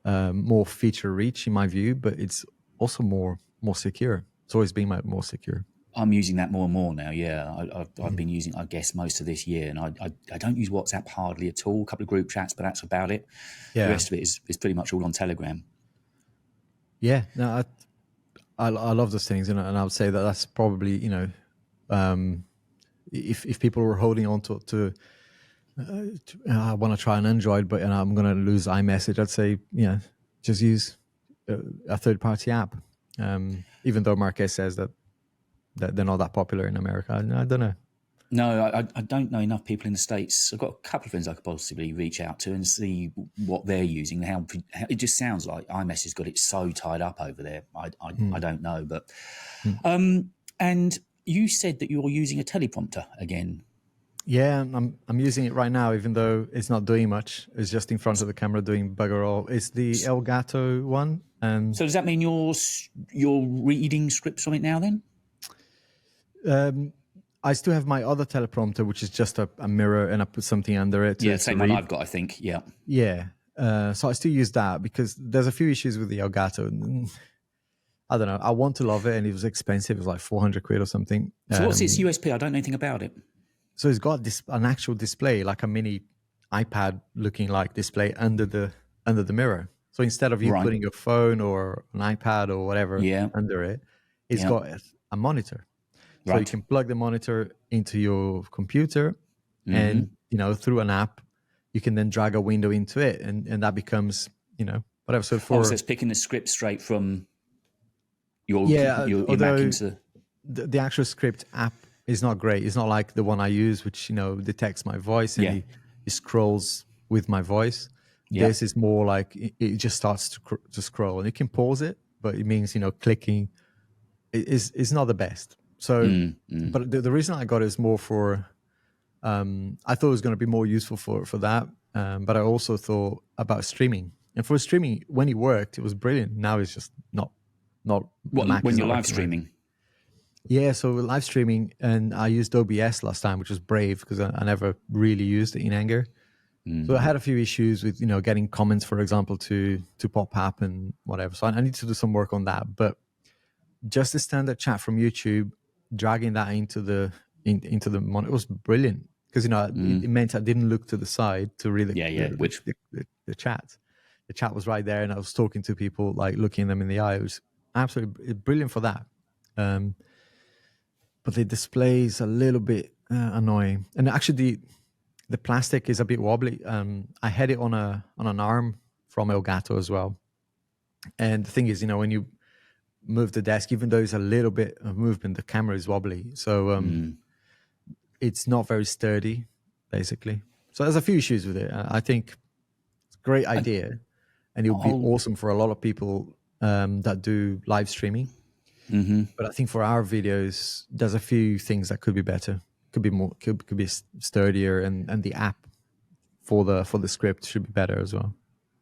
more feature rich in my view, but it's also more secure. It's always been more secure. I'm using that more and more now. Yeah, I've been using, I guess, most of this year, and I don't use WhatsApp hardly at all. A couple of group chats, but that's about it. Yeah. The rest of it is pretty much all on Telegram. Yeah, no, I love those things, and I would say that that's probably, if people were holding on to I want to try an Android, but I'm going to lose iMessage, I'd say, just use a third-party app. Even though Marquez says that they're not that popular in America, I don't know. No, I don't know enough people in the States. I've got a couple of friends I could possibly reach out to and see what they're using. How it just sounds like iMessage has got it so tied up over there. I don't know, but and you said that you're using a teleprompter again. Yeah, I'm using it right now, even though it's not doing much. It's just in front of the camera doing bugger all. It's the Elgato one. So does that mean you're reading scripts from it now then? I still have my other teleprompter, which is just a mirror, and I put something under it. Yeah, same one I've got, I think. Yeah. Yeah. So I still use that because there's a few issues with the Elgato. I don't know. I want to love it, and it was expensive. It was like 400 quid or something. So what's its USP? I don't know anything about it. So it's got an actual display, like a mini iPad looking like display under the mirror. So instead of you putting your phone or an iPad or whatever under it, it's got a monitor. So you can plug the monitor into your computer, and through an app, you can then drag a window into it, and that becomes whatever. So so it's picking the script straight from your Mac into the actual script app is not great. It's not like the one I use, which detects my voice and it scrolls with my voice. Yeah. This is more like it just starts to scroll, and you can pause it, but it means but it's not the best. So, but the reason I got it is more for, I thought it was going to be more useful for that. But I also thought about streaming, and for streaming, when it worked, it was brilliant. Now it's just not when you're live streaming. Yeah, so live streaming, and I used OBS last time, which was brave because I never really used it in Anger. So I had a few issues with getting comments, for example, to pop up and whatever. So I need to do some work on that. But just the standard chat from YouTube, dragging that into the monitor, it was brilliant because it meant I didn't look to the side to read the chat. The chat was right there, and I was talking to people, like looking them in the eye. It was absolutely brilliant for that. But the display is a little bit annoying, and actually the plastic is a bit wobbly. I had it on an arm from Elgato as well, and the thing is, when you move the desk, even though it's a little bit of movement, the camera is wobbly, so it's not very sturdy, basically. So there's a few issues with it. I think it's a great idea, and it would be awesome for a lot of people that do live streaming. But I think for our videos, there's a few things that could be better. Could be more. Could be sturdier, and the app for the script should be better as well.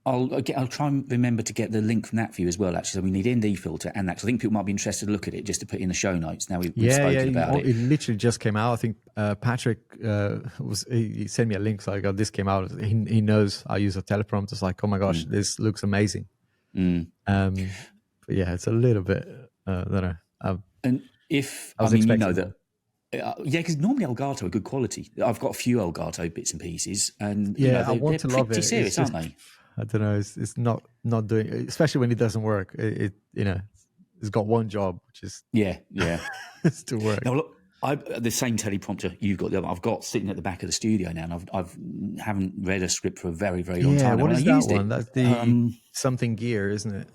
I'll try and remember to get the link from that for you as well. Actually, so we need ND filter and that. So I think people might be interested to look at it just to put in the show notes. Now we've spoken about it. It literally just came out. I think Patrick he sent me a link, so I got this came out. He knows I use a teleprompter. It's like, oh my gosh, this looks amazing. But yeah, it's a little bit. And if I mean, that. Because normally Elgato are good quality. I've got a few Elgato bits and pieces, and I want to love it. They're pretty serious, aren't they? I don't know. It's not doing, especially when it doesn't work. It's got one job, which is it's to work. Now look, the same teleprompter you've got. I've got sitting at the back of the studio now, and I've haven't read a script for a very, very long time. What is that one? That's the something gear, isn't it?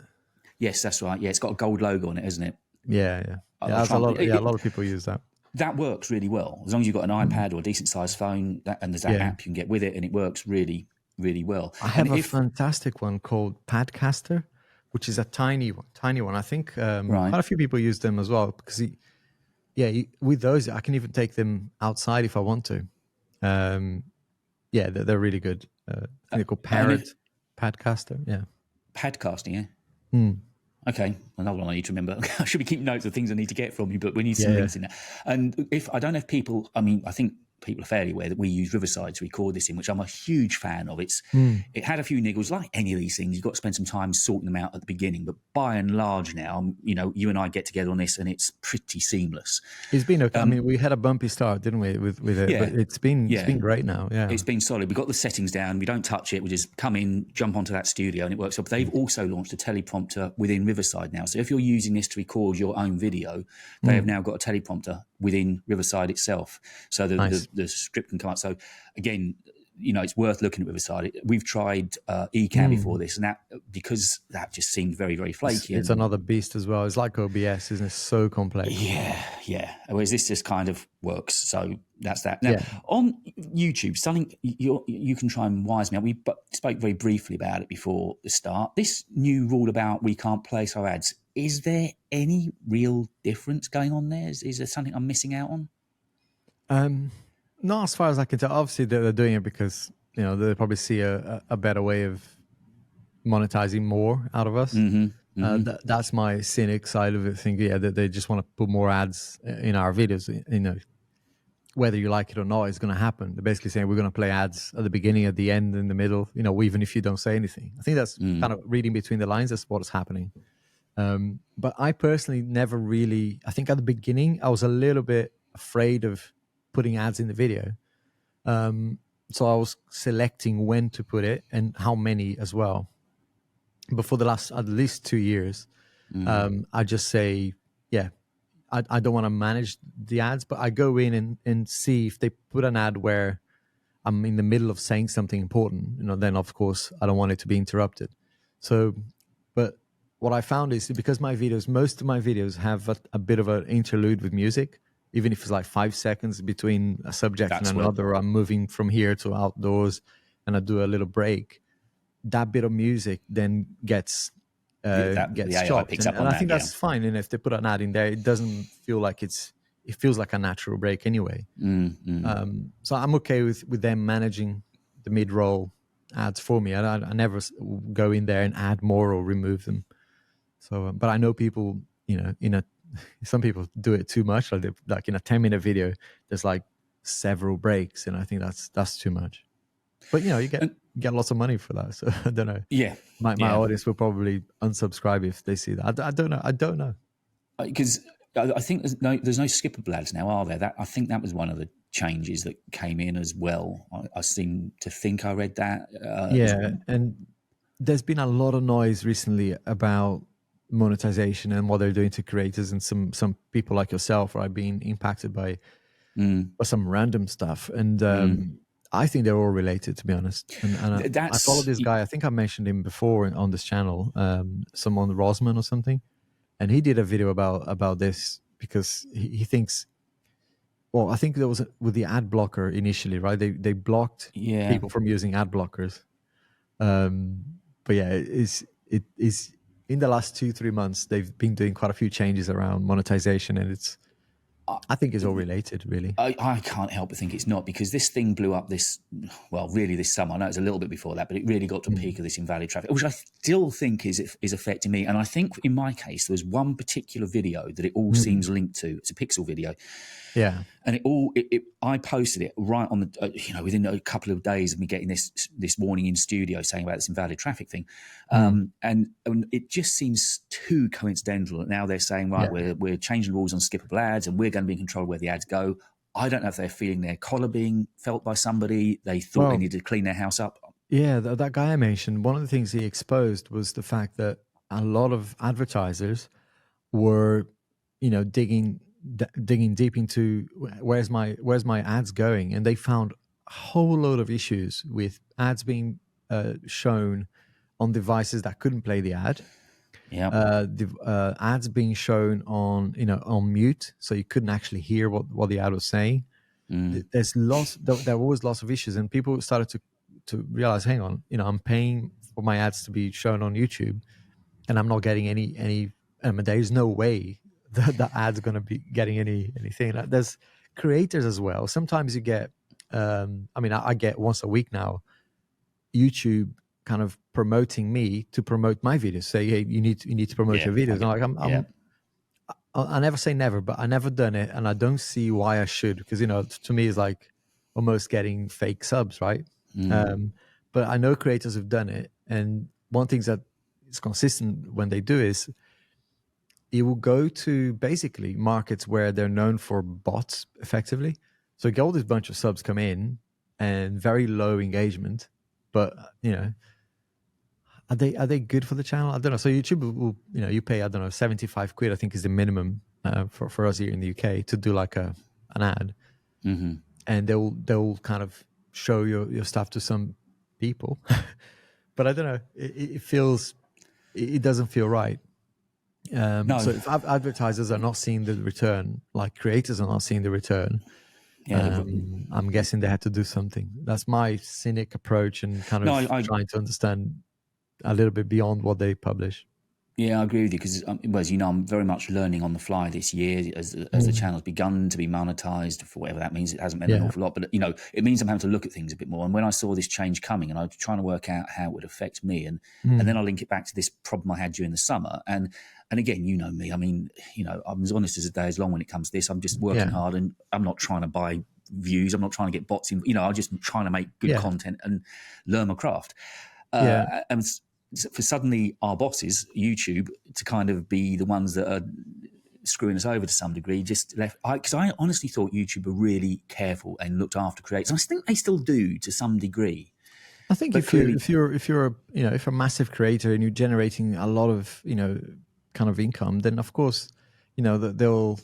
Yes, that's right. Yeah, it's got a gold logo on it, isn't it? Yeah. A lot of people use that. That works really well as long as you've got an iPad or a decent sized phone, and there's that app you can get with it, and it works really, really well. I have a fantastic one called Padcaster, which is a tiny one. I think quite a few people use them as well because with those I can even take them outside if I want to. They're really good. They're called Padcaster. Yeah, Padcasting. Yeah. Okay, another one I need to remember. I should be keeping notes of things I need to get from you, but we need some links in there. And I don't know if people, I mean, I think people are fairly aware that we use Riverside to record this in, which I'm a huge fan of. It had a few niggles, like any of these things. You've got to spend some time sorting them out at the beginning, but by and large now, you and I get together on this, and it's pretty seamless. It's been okay. I mean, we had a bumpy start, didn't we, with it? Yeah, but it's been great now. Yeah, it's been solid. We've got the settings down. We don't touch it. We just come in, jump onto that studio, and it works. But they've also launched a teleprompter within Riverside now. So if you're using this to record your own video, they have now got a teleprompter within Riverside itself. So the script can come out. So again, it's worth looking at Riverside. We've tried Ecamm before this, and because that just seemed very, very flaky. It's another beast as well. It's like OBS, isn't it? So complex. Yeah. Whereas this just kind of works. So that's that. Now, on YouTube, something you can try and wise me up. We spoke very briefly about it before the start. This new rule about we can't place our ads, is there any real difference going on there? Is there something I'm missing out on? Not as far as I can tell. Obviously, they're doing it because they probably see a better way of monetizing more out of us. That's my cynic side of it. Thinking, that they just want to put more ads in our videos. Whether you like it or not, it's going to happen. They're basically saying we're going to play ads at the beginning, at the end, in the middle. Even if you don't say anything. I think that's kind of reading between the lines. That's what's happening. But I personally never really. I think at the beginning I was a little bit afraid of putting ads in the video, so I was selecting when to put it and how many as well. But for the last at least 2 years, I just say, I don't want to manage the ads, but I go in and see if they put an ad where I'm in the middle of saying something important, then of course I don't want it to be interrupted. So, but what I found is because most of my videos have a bit of an interlude with music. Even if it's like 5 seconds between a subject and another, I'm moving from here to outdoors and I do a little break. That bit of music then gets chopped. And I think that's fine. And if they put an ad in there, it doesn't feel like it feels like a natural break anyway. So I'm okay with them managing the mid-roll ads for me. I never go in there and add more or remove them. So, but I know people, some people do it too much. Like in a 10-minute video, there's like several breaks, and I think that's too much. But you get lots of money for that. So I don't know. Yeah, my audience will probably unsubscribe if they see that. I don't know. Because I think there's no skippable ads now, are there? I think that was one of the changes that came in as well. I seem to think I read that. And there's been a lot of noise recently about monetization and what they're doing to creators, and some people like yourself are being impacted by some random stuff, and I think they're all related, to be honest. And I follow this guy. I think I mentioned him before on this channel, someone Rosman or something, and he did a video about this because he thinks. Well, I think there was with the ad blocker initially, right? They blocked people from using ad blockers, but it is. In the last 2-3 months, they've been doing quite a few changes around monetization, and I think it's all related, really. I can't help but think it's not, because this thing blew up this summer. I know it's a little bit before that, but it really got to a peak of this invalid traffic, which I still think is affecting me. And I think in my case, there was one particular video that it all seems linked to. It's a Pixel video. Yeah. And I posted it right on the, within a couple of days of me getting this warning in studio saying about this invalid traffic thing. And it just seems too coincidental that now they're saying, right, we're changing rules on skippable ads and we're going to be in control of where the ads go. I don't know if they're feeling their collar being felt by somebody. They thought they needed to clean their house up. Yeah, that guy I mentioned, one of the things he exposed was the fact that a lot of advertisers were, digging deep into where's my ads going, and they found a whole load of issues with ads being shown on devices that couldn't play the ad. The ads being shown on mute, so you couldn't actually hear what the ad was saying. There was lots of issues, and people started to realize, hang on, I'm paying for my ads to be shown on YouTube, and I'm not getting any. I mean, there's no way the ad's going to be getting anything. There's creators as well. Sometimes you get, I get once a week now, YouTube kind of promoting me to promote my videos. Say, hey, you need to promote your videos. I never say never, but I never done it, and I don't see why I should, because to me it's like, almost getting fake subs, right? But I know creators have done it, and one thing that is consistent when they do is it will go to basically markets where they're known for bots effectively. So you get all this bunch of subs come in and very low engagement, but are they good for the channel? I don't know. So YouTube will, you pay, I don't know, 75 quid, I think is the minimum for us here in the UK to do like an ad. And they'll kind of show your stuff to some people. But I don't know, it doesn't feel right. No. So if advertisers are not seeing the return, like creators are not seeing the return, I'm guessing they had to do something. That's my cynic approach, and kind of trying to understand a little bit beyond what they publish. Yeah, I agree with you because, as you know, I'm very much learning on the fly this year as the channel's begun to be monetized, for whatever that means. It hasn't meant an awful lot, but, it means I'm having to look at things a bit more. And when I saw this change coming, and I was trying to work out how it would affect me, and then I link it back to this problem I had during the summer. And again, you know me, I mean, I'm as honest as a day is long when it comes to this. I'm just working hard, and I'm not trying to buy views. I'm not trying to get bots in, I'm just trying to make good content and learn my craft. And for suddenly our bosses, YouTube, to kind of be the ones that are screwing us over to some degree, just left. Because I honestly thought YouTube were really careful and looked after creators. I think they still do to some degree. I think if you're a massive creator and you're generating a lot of kind of income, then of course they'll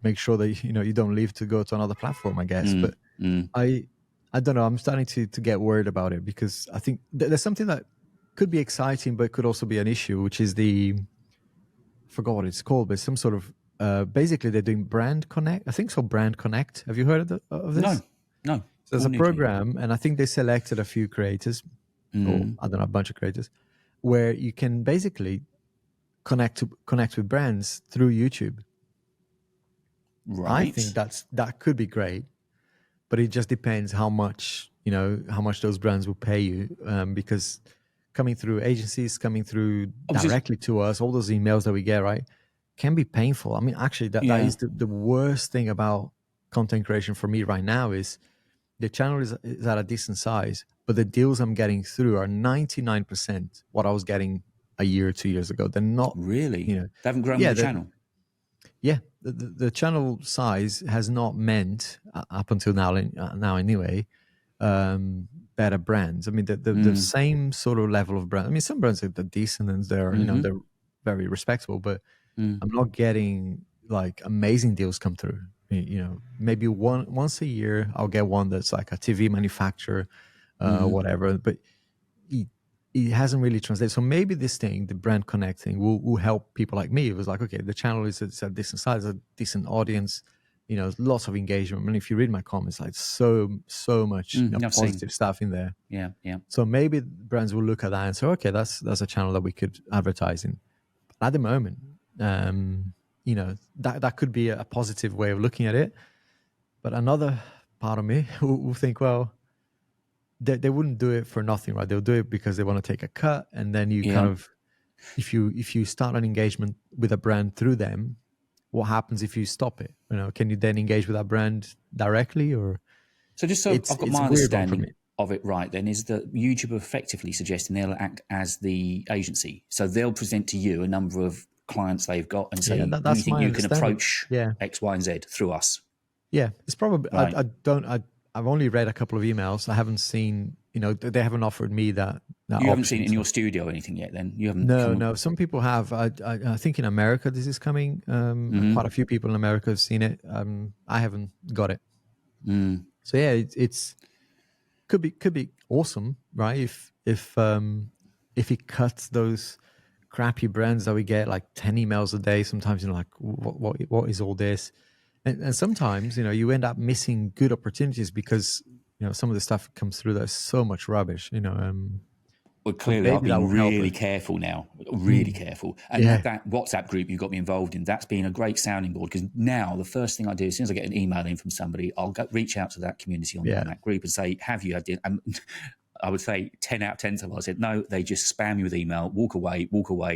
make sure that you don't leave to go to another platform, I guess. But I don't know. I'm starting to get worried about it, because I think there's something that could be exciting, but could also be an issue, which is I forgot what it's called, but some sort of basically they're doing Brand Connect. I think so. Brand Connect. Have you heard of this? No. So there's a program, and I think they selected a few creators, or I don't know, a bunch of creators, where you can basically connect with brands through YouTube. Right. I think that could be great, but it just depends how much those brands will pay you, because coming through agencies, coming through directly to us, all those emails that we get, right, can be painful. I mean, actually, that is the worst thing about content creation for me right now is the channel is at a decent size, but the deals I'm getting through are 99% what I was getting a year or 2 years ago. They're not really, they haven't grown with the channel. Yeah, the channel size has not meant up until now anyway, better brands. I mean, the same sort of level of brand. I mean, some brands are decent and they're they're very respectable, but I'm not getting like amazing deals come through. Maybe once a year I'll get one that's like a TV manufacturer, whatever, but it hasn't really translated. So maybe this thing, the brand connecting, will help people like me. It was like, okay, the channel is a decent size, a decent audience, lots of engagement. I mean, if you read my comments, like so much positive stuff in there. Yeah. So maybe brands will look at that and say, okay, that's a channel that we could advertise in. But at the moment, that could be a positive way of looking at it. But another part of me will think, well, they wouldn't do it for nothing, right? They'll do it because they want to take a cut, and then you kind of, if you start an engagement with a brand through them, what happens if you stop it? Can you then engage with that brand directly, or? So just so I've got my understanding of it right, then is that YouTube are effectively suggesting they'll act as the agency, so they'll present to you a number of clients they've got and say, do you think you can approach X, Y, and Z through us? Yeah, it's probably. Right. I've only read a couple of emails. I haven't seen, they haven't offered me that you haven't seen it in your studio or anything yet, then? You haven't? No. Some people have. I think in America this is coming. Quite a few people in America have seen it. I haven't got it. So yeah, it's could be awesome, right? If it cuts those crappy brands that we get, like 10 emails a day, sometimes like, what is all this? And sometimes, you end up missing good opportunities because, some of the stuff comes through that's so much rubbish, Well, clearly I've been really careful now, really careful. And that WhatsApp group you got me involved in, that's been a great sounding board, because now the first thing I do, as soon as I get an email in from somebody, I'll reach out to that community on that group and say, have you had it? And I would say 10 out of 10 times I said, no, they just spam you with email, walk away.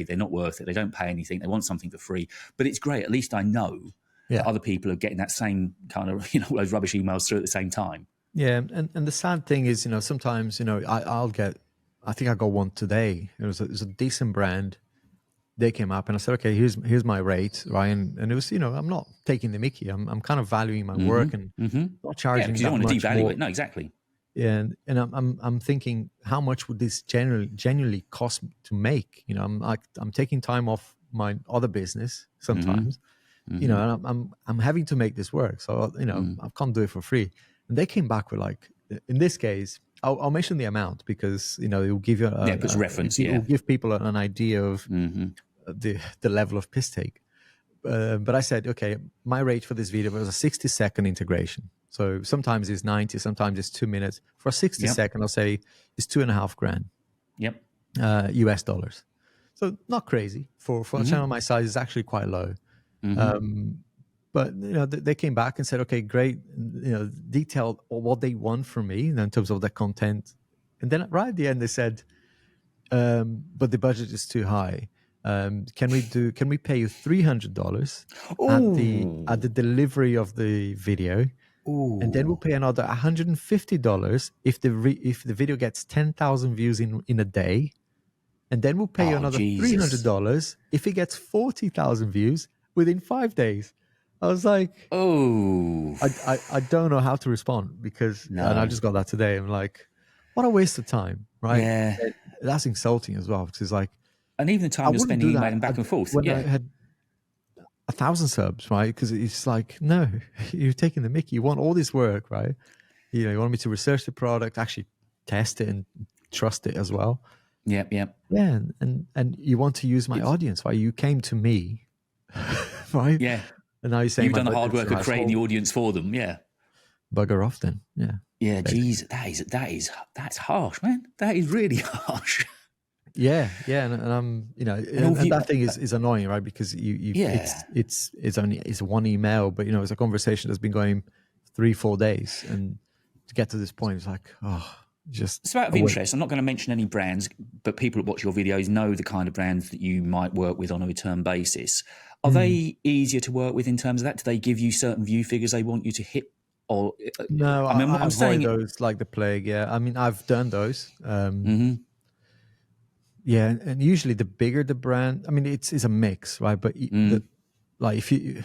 They're not worth it. They don't pay anything. They want something for free. But it's great. At least I know that other people are getting that same kind of, all those rubbish emails through at the same time. Yeah, and the sad thing is, sometimes, I think I got one today. It was a decent brand. They came up and I said, okay, here's my rate, right? And it was, I'm not taking the mickey. I'm kind of valuing my work and not Yeah, charging because you that don't want to much devalue more. it. No, exactly. Yeah, and I'm thinking, how much would this genuinely cost to make? I'm taking time off my other business sometimes, and I'm having to make this work. So I can't do it for free. And they came back with, like, in this case, I'll mention the amount because it will give you Yeah, it puts reference. it Yeah. will give people an idea of the level of piss take. But I said, okay, my rate for this video was a 60-second integration. So sometimes it's 90, sometimes it's 2 minutes. For a 60-second, I'll say it's $2,500. Yep. US dollars. So not crazy for a channel my size. It's actually quite low. But they came back and said, okay, great. Detailed what they want from me in terms of the content. And then right at the end, they said, but the budget is too high. Can we pay you $300 at the delivery of the video? Ooh. And then we'll pay another $150 if the video gets 10,000 views in a day. And then we'll pay you another $300 if it gets 40,000 views within 5 days. I was like, oh, I don't know how to respond because, and I just got that today. I'm like, what a waste of time, right? Yeah. That's insulting as well because it's like, and even the time you're spending emailing back and forth. When I had 1,000 subs, right? Because it's like, no, you're taking the mickey. You want all this work, right? You want me to research the product, actually test it and trust it as well. Yep. Yeah, and you want to use my audience, right? You came to me, right? Yeah. And now you're saying you've done the hard work of creating the audience for them. Yeah. Bugger off then. Yeah. Yeah. Geez, that's harsh, man. That is really harsh. Yeah, and I'm, and that thing is annoying, right? Because it's one email, but it's a conversation that's been going 3-4 days, and to get to this point, it's like, just. So out of interest, I'm not going to mention any brands, but people that watch your videos know the kind of brands that you might work with on a return basis. Are they easier to work with in terms of that? Do they give you certain view figures they want you to hit? Or no, I mean, I'm saying those like the plague. Yeah, I mean, I've done those. Yeah, and usually the bigger the brand, I mean, it's a mix, right? But like if you,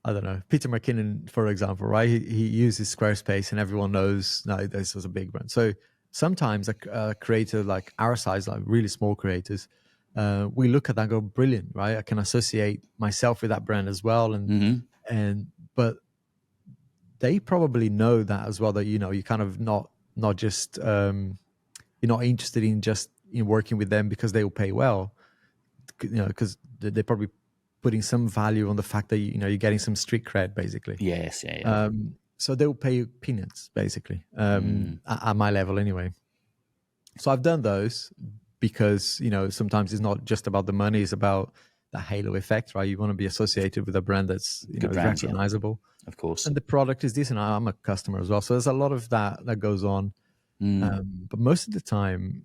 I don't know, Peter McKinnon, for example, right? He uses Squarespace, and everyone knows now this was a big brand. So sometimes a creator like our size, like really small creators, we look at that and go, brilliant, right? I can associate myself with that brand as well, but they probably know that as well, that you're kind of not just you're not interested in just in working with them because they will pay well, because they're probably putting some value on the fact that you're getting some street cred, basically. Yes, yeah. So they will pay you peanuts, basically, at my level anyway. So I've done those because sometimes it's not just about the money; it's about the halo effect, right? You want to be associated with a brand that's recognizable, of course, and the product is decent. I'm a customer as well, so there's a lot of that goes on. But most of the time,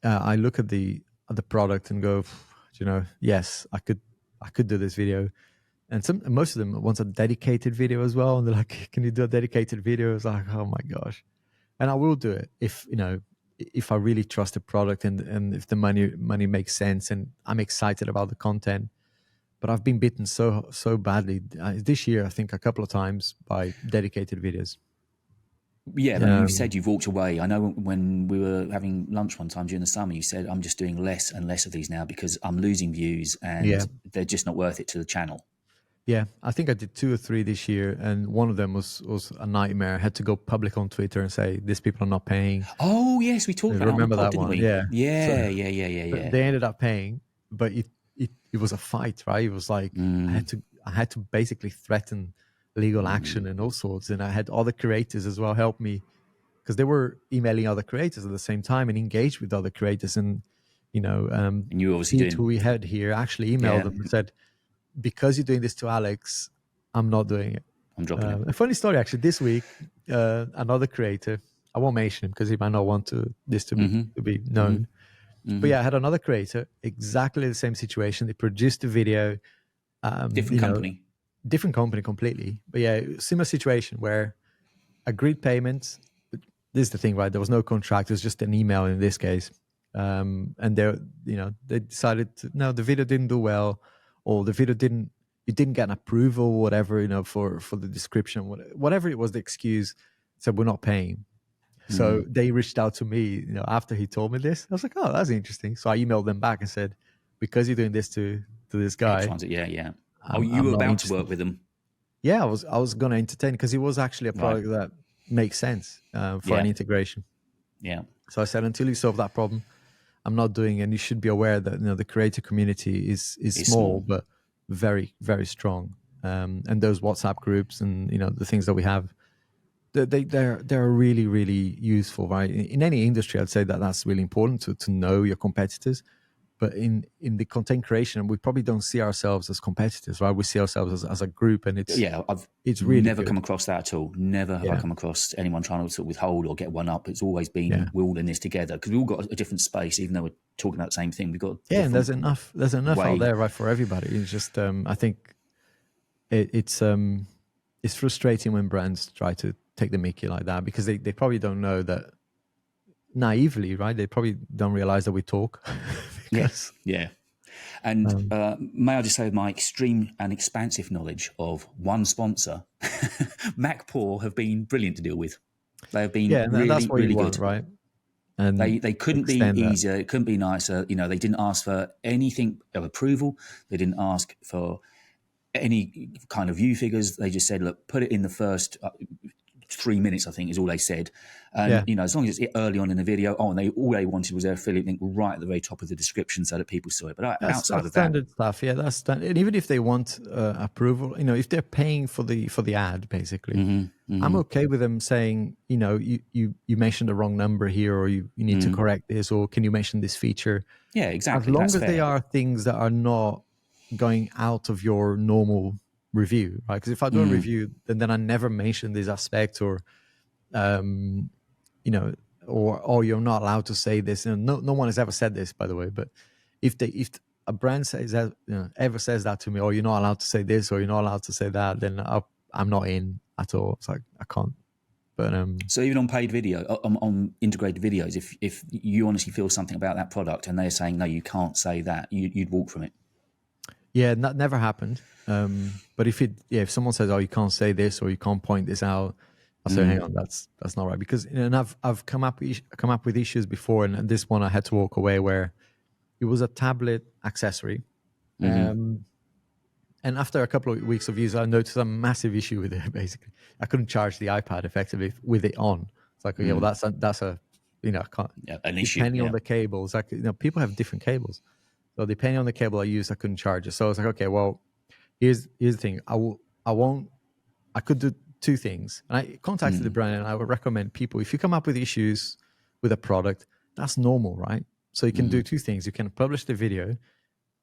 I look at the product and go, yes, I could do this video, and most of them want a dedicated video as well, and they're like, can you do a dedicated video? It's like, oh my gosh, and I will do it if I really trust the product and if the money makes sense and I'm excited about the content. But I've been bitten so badly this year, I think a couple of times, by dedicated videos. Yeah, but you said you've walked away. I know when we were having lunch one time during the summer, you said, I'm just doing less and less of these now because I'm losing views and they're just not worth it to the channel. Yeah, I think I did 2 or 3 this year, and one of them was a nightmare. I had to go public on Twitter and say, these people are not paying. Oh, yes, we talked about that. Remember that didn't one? we? Yeah. Yeah. They ended up paying, but it was a fight, right? It was like I had to basically threaten legal action and all sorts, and I had other creators as well help me, because they were emailing other creators at the same time and engaged with other creators, and and you obviously who we had here actually emailed them and said, because you're doing this to Alex, I'm not doing it. I'm dropping it. A funny story actually. This week, another creator, I won't mention him because he might not want this to be known. But yeah, I had another creator, exactly the same situation. They produced a video. Different company completely. But yeah, similar situation where agreed payments. This is the thing, right? There was no contract. It was just an email in this case. And they decided no, the video didn't do well, or the video didn't get an approval, whatever, for the description, whatever it was, the excuse, said we're not paying. So they reached out to me, after he told me this. I was like, oh, that's interesting. So I emailed them back and said, because you're doing this to this guy. Yeah. You were about to work with them. Yeah, I was going to entertain, because it was actually a product that makes sense for an integration. Yeah. So I said, until you solve that problem, I'm not doing it. And you should be aware that the creator community is small, but very, very strong. And those WhatsApp groups and the things that we have, they're really, really useful, right? In any industry, I'd say that's really important to know your competitors. But in the content creation, we probably don't see ourselves as competitors, right? We see ourselves as a group, and it's really never good. come across that at all. Never have I come across anyone trying to sort of withhold or get one up. It's always been we're all in this together, because we've all got a different space, even though we're talking about the same thing. We've got and there's enough out there, right, for everybody. It's just I think it's frustrating when brands try to take the mickey like that, because they probably don't know that naively, right? They probably don't realize that we talk. Yes. Yeah. And may I just say, my extreme and expansive knowledge of one sponsor, MacPaw, have been brilliant to deal with. They have been really, that's what really you want, good. right? And they couldn't be easier. It couldn't be nicer. They didn't ask for anything of approval. They didn't ask for any kind of view figures. They just said, look, put it in the first 3 minutes, I think, is all they said. And, as long as it's early on in the video, and all they wanted was their affiliate link right at the very top of the description so that people saw it. But outside of standard stuff, that's standard. And even if they want approval, if they're paying for the ad, basically, I'm okay with them saying, you mentioned the wrong number here, or you need to correct this, or can you mention this feature? Yeah, exactly. As long as they are things that are not going out of your normal review, right? Because if I do a review, then I never mention this aspect, or or you're not allowed to say this. No one has ever said this, by the way. But if a brand says that, ever says that to me, or you're not allowed to say this, or you're not allowed to say that, then I'm not in at all. It's like I can't. But so even on paid video, on integrated videos, if you honestly feel something about that product and they're saying no, you can't say that, you'd walk from it. Yeah, that never happened. But if someone says, "Oh, you can't say this," or "You can't point this out," I'll say, "Hang on, that's not right." Because and I've come up with issues before, and this one I had to walk away, where it was a tablet accessory, and after a couple of weeks of use, I noticed a massive issue with it. Basically, I couldn't charge the iPad effectively with it on. It's like, okay, well, that's a I can't. Yeah, an issue. Depending on the cables, like people have different cables. So depending on the cable I use, I couldn't charge it. So I was like, okay, well, here's the thing. I could do two things. And I contacted the brand, and I would recommend people, if you come up with issues with a product, that's normal, right? So you can do two things. You can publish the video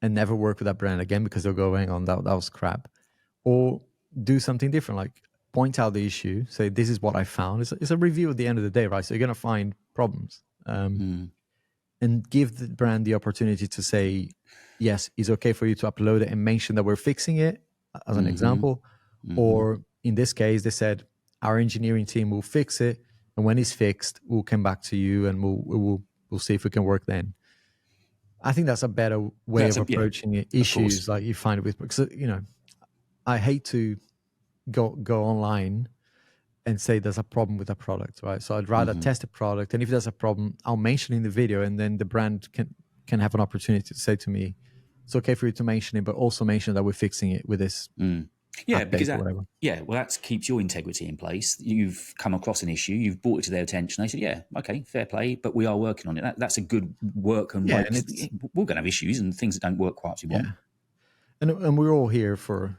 and never work with that brand again, because they'll go, hang on, that was crap. Or do something different, like point out the issue, say, this is what I found. It's a review at the end of the day, right? So you're going to find problems. And give the brand the opportunity to say, yes, it's okay for you to upload it and mention that we're fixing it, as an example. Or in this case, they said, our engineering team will fix it, and when it's fixed, we'll come back to you and we'll see if we can work then. I think that's a better way of approaching issues like you find with, because I hate to go online and say there's a problem with a product, right? So I'd rather test a product, and if there's a problem, I'll mention in the video, and then the brand can have an opportunity to say to me, it's okay for you to mention it, but also mention that we're fixing it with this. Yeah, because that keeps your integrity in place. You've come across an issue, you've brought it to their attention. They said, yeah, okay, fair play, but we are working on it. That's a good work. And we're going to have issues and things that don't work quite as we want. And we're all here for,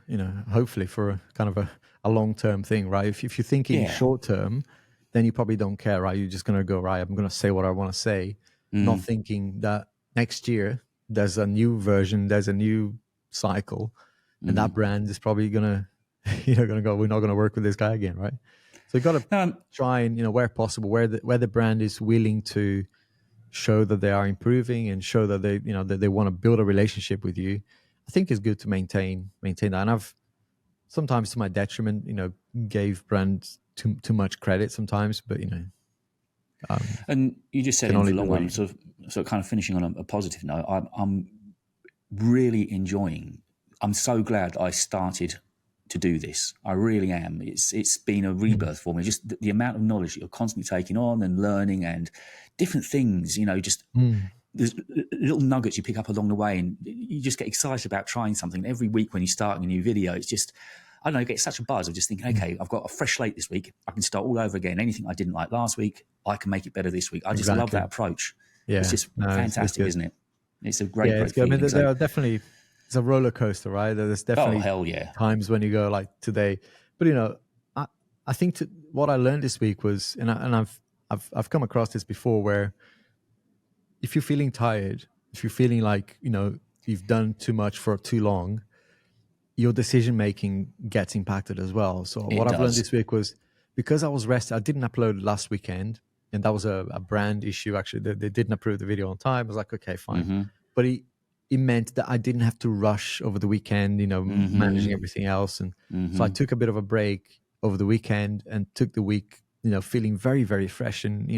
hopefully for a kind of a long-term thing, right? If you're thinking short-term, then you probably don't care, right? You're just going to go, right, I'm going to say what I want to say, not thinking that next year there's a new version, there's a new cycle, and that brand is probably going to, going to go, we're not going to work with this guy again, right? So you got to try and, where possible, where the brand is willing to show that they are improving and show that they, that they want to build a relationship with you, I think it's good to maintain that. And I've sometimes, to my detriment, gave brands too much credit sometimes, but and you just said in the long run, sort of kind of finishing on a positive note. I'm really enjoying. I'm so glad I started to do this. I really am. It's been a rebirth for me. Just the amount of knowledge that you're constantly taking on and learning and different things. Just there's little nuggets you pick up along the way, and you just get excited about trying something. Every week when you're starting a new video, it's just, I don't know, you get such a buzz of just thinking, okay, I've got a fresh slate this week. I can start all over again. Anything I didn't like last week, I can make it better this week. I just love that approach. Yeah, it's just fantastic, isn't it? It's a great feeling. I mean, there are definitely, it's a roller coaster, right? There's definitely times when you go like today, but I think what I learned this week was, and I've come across this before, where if you're feeling tired, if you're feeling like you've done too much for too long, your decision making gets impacted as well. So what I've learned this week was, because I was rested, I didn't upload last weekend, and that was a brand issue. Actually, they didn't approve the video on time. I was like, okay, fine, but it meant that I didn't have to rush over the weekend, managing everything else. And so I took a bit of a break over the weekend and took the week, feeling very, very fresh and,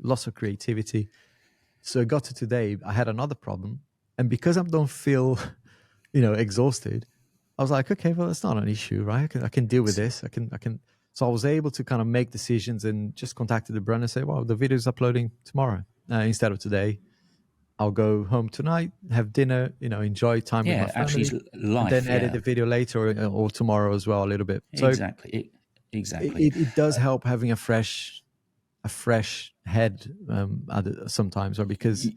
lots of creativity. So I got to today, I had another problem. And because I don't feel, exhausted, I was like, okay, well, it's not an issue, right? I can deal with this. I can. So I was able to kind of make decisions and just contacted the brand and say, well, the video is uploading tomorrow instead of today. I'll go home tonight, have dinner, enjoy time with my family, and then edit the video later or tomorrow as well a little bit. So exactly. It does help having a fresh head sometimes, or because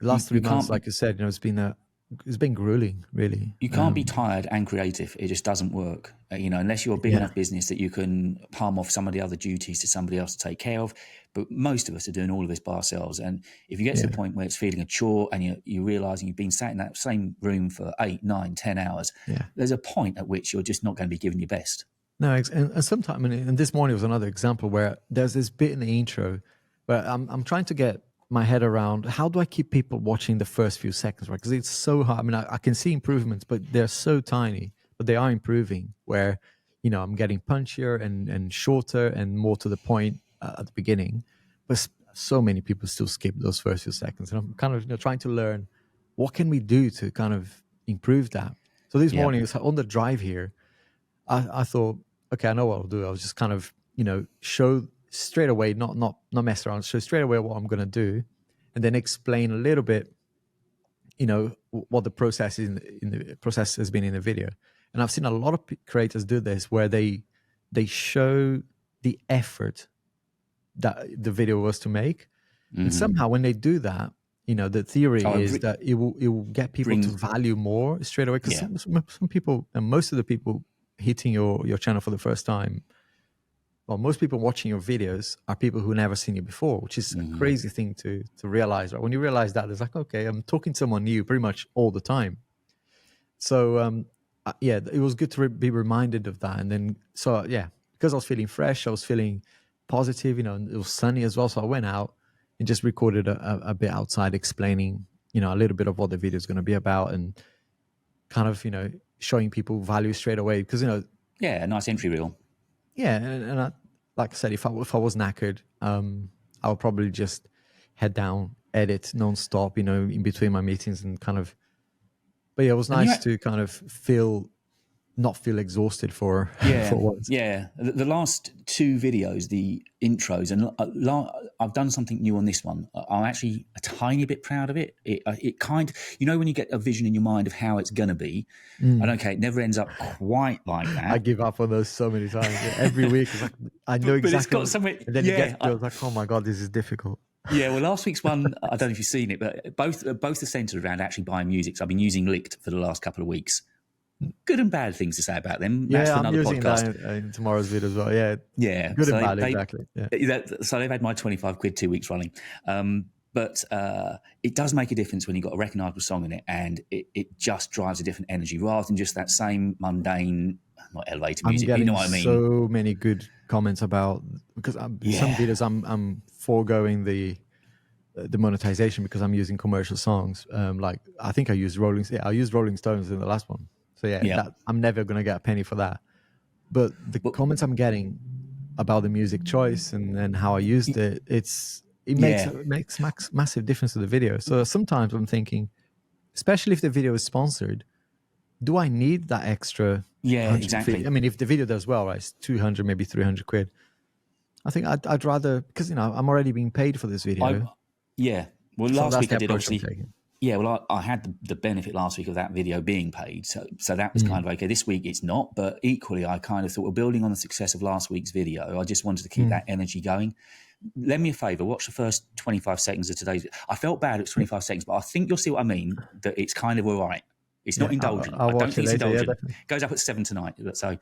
last 3 months, like you said, it's been grueling, really. You can't be tired and creative. It just doesn't work, unless you're a big enough business that you can palm off some of the other duties to somebody else to take care of. But most of us are doing all of this by ourselves. And if you get to the point where it's feeling a chore and you're realizing you've been sat in that same room for 8, 9, 10 hours, there's a point at which you're just not going to be giving your best. No, and sometimes, and this morning was another example where there's this bit in the intro where I'm trying to get my head around, how do I keep people watching the first few seconds, right? Because it's so hard. I mean, I can see improvements, but they're so tiny, but they are improving, where, I'm getting punchier and shorter and more to the point at the beginning. But so many people still skip those first few seconds. And I'm kind of trying to learn, what can we do to kind of improve that? So this morning, on the drive here, I thought, okay, I know what I'll do. I'll just kind of, show straight away, not mess around, show straight away what I'm going to do, and then explain a little bit, what the process is in the process has been in the video. And I've seen a lot of creators do this, where they show the effort that the video was to make, and somehow when they do that, the theory is that it will get people to value more straight away. Because some people, and most of the people hitting your channel for the first time, well, most people watching your videos are people who never seen you before, which is a crazy thing to realize, right? When you realize that, it's like, okay, I'm talking to someone new pretty much all the time. So it was good to be reminded of that. And then because I was feeling fresh, I was feeling positive, and it was sunny as well, so I went out and just recorded a bit outside, explaining a little bit of what the video is going to be about, and kind of showing people value straight away, because a nice entry reel. And I, like I said, if I was knackered, I would probably just head down, edit non-stop, in between my meetings, and kind of. But it was nice to kind of not feel exhausted for once. Yeah, the last 2 videos, the intros, and I've done something new on this one. I'm actually a tiny bit proud of it. It kind of, when you get a vision in your mind of how it's going to be, and okay, it never ends up quite like that. I give up on those so many times. Every week, it's like, I know exactly. But it's got something. And then you get to like, oh my God, this is difficult. Yeah, well, last week's one, I don't know if you've seen it, but both are centered around actually buying music. So I've been using Licked for the last couple of weeks. Good and bad things to say about them. That's for another podcast. That in tomorrow's video as well. Yeah. Good and bad, exactly. Yeah. So they've had my 25 quid 2 weeks running. But it does make a difference when you've got a recognisable song in it, and it just drives a different energy rather than just that same mundane, not elevator music. You know what I mean? So many good comments about, because some videos I'm foregoing the monetization because I'm using commercial songs. Like I think I used Rolling Stones in the last one. So I'm never going to get a penny for that. But the comments I'm getting about the music choice and how I used it, it makes massive difference to the video. So sometimes I'm thinking, especially if the video is sponsored, do I need that extra? Yeah, exactly. I mean, if the video does well, right, it's 200, maybe 300 quid. I think I'd rather, because, you know, I'm already being paid for this video. Well, So last week I did approach I'm obviously. taking. Yeah, well, I had the benefit last week of that video being paid, so that was kind of okay. This week it's not, but equally I kind of thought, well, building on the success of last week's video, I just wanted to keep that energy going. Lend me a favour, watch the first 25 seconds of today's. I felt bad it was 25 seconds, but I think you'll see what I mean, that it's kind of all right. It's not indulgent. I'll I don't watch think it it's later. indulgent. Yeah, Goes up at 7 tonight. So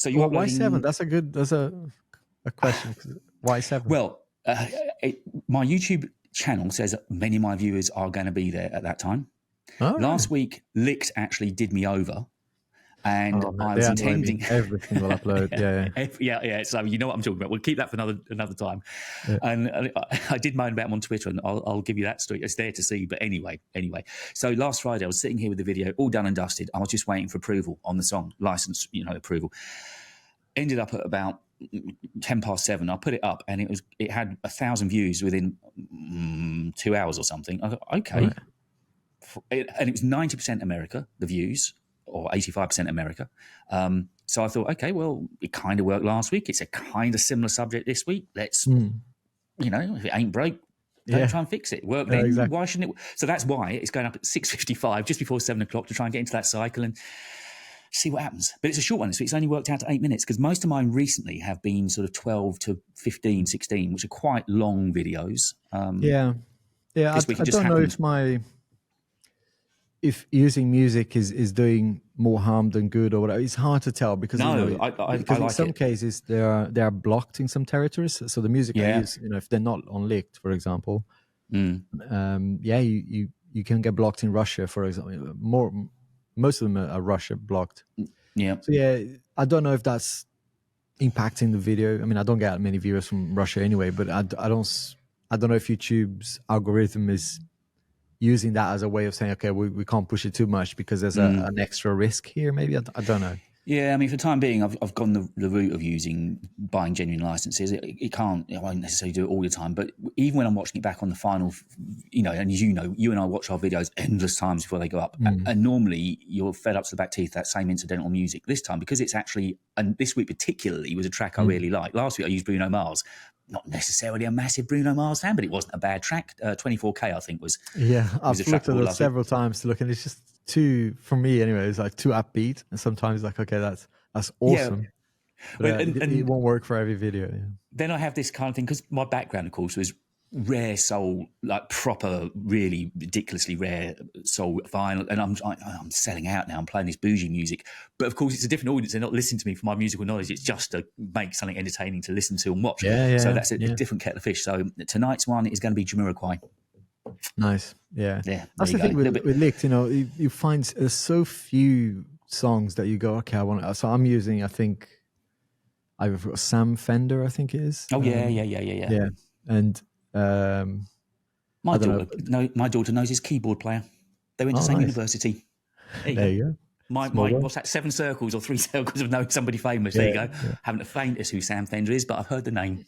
you're uploading... why 7? That's a question. Why 7? Well, my YouTube channel says that many of my viewers are going to be there at that time. Last week, LUTS actually did me over, and I was intending everything will upload. Yeah. So you know what I'm talking about. We'll keep that for another time. Yeah. And I did moan about them on Twitter, and I'll give you that story. It's there to see. But anyway. So last Friday, I was sitting here with the video all done and dusted. I was just waiting for approval on the song, license, approval. Ended up at about 7:10. I put it up, and it had 1,000 views within 2 hours or something. I thought, okay. Right. And it was 90% America, the views, or 85% America. So I thought, okay, well, it kind of worked last week. It's a kind of similar subject this week. Let's, if it ain't broke, don't try and fix it. Work then. Exactly. Why shouldn't it? So that's why it's going up at 6:55, just before 7 o'clock, to try and get into that cycle and see what happens. But it's a short one this week. It's only worked out to 8 minutes, because most of mine recently have been sort of 12 to 15, 16, which are quite long videos. I don't know if using music is doing more harm than good or whatever. It's hard to tell, because in some cases they are blocked in some territories. So the music I use, if they're not on LUTS, for example, you can get blocked in Russia, for example. Most of them are Russia blocked. Yeah. So I don't know if that's impacting the video. I mean, I don't get many viewers from Russia anyway, but I don't know if YouTube's algorithm is using that as a way of saying, okay, we can't push it too much because there's an extra risk here. Maybe I don't know. Yeah, I mean, for the time being, I've gone the route of buying genuine licenses. I won't necessarily do it all the time, but even when I'm watching it back on the final, and as you know, you and I watch our videos endless times before they go up, and normally you're fed up to the back teeth that same incidental music. This time, because it's actually, and this week particularly, was a track I really like. Last week I used Bruno Mars. Not necessarily a massive Bruno Mars fan, but it wasn't a bad track. 24K, I think, was. Yeah, I've looked at it several times to look, and it's just too, for me anyway, it's like too upbeat. And sometimes like, okay, that's awesome. Yeah. But it won't work for every video. Yeah. Then I have this kind of thing, because my background, of course, was rare soul, like proper, really ridiculously rare soul vinyl, and I'm selling out now. I'm playing this bougie music, but of course it's a different audience. They're not listening to me for my musical knowledge. It's just to make something entertaining to listen to and watch. So that's a different kettle of fish. So tonight's one is going to be Jamiroquai. Nice. Yeah. That's the thing with LUTS. You find so few songs that you go, okay, I want. So I'm using, I think, I've got Sam Fender, I think it is. Oh yeah. And my daughter knows his keyboard player. They went to the same university. There you go. What's that? 7 circles or 3 circles of knowing somebody famous. There you go. Yeah. Haven't the faintest who Sam Fender is, but I've heard the name.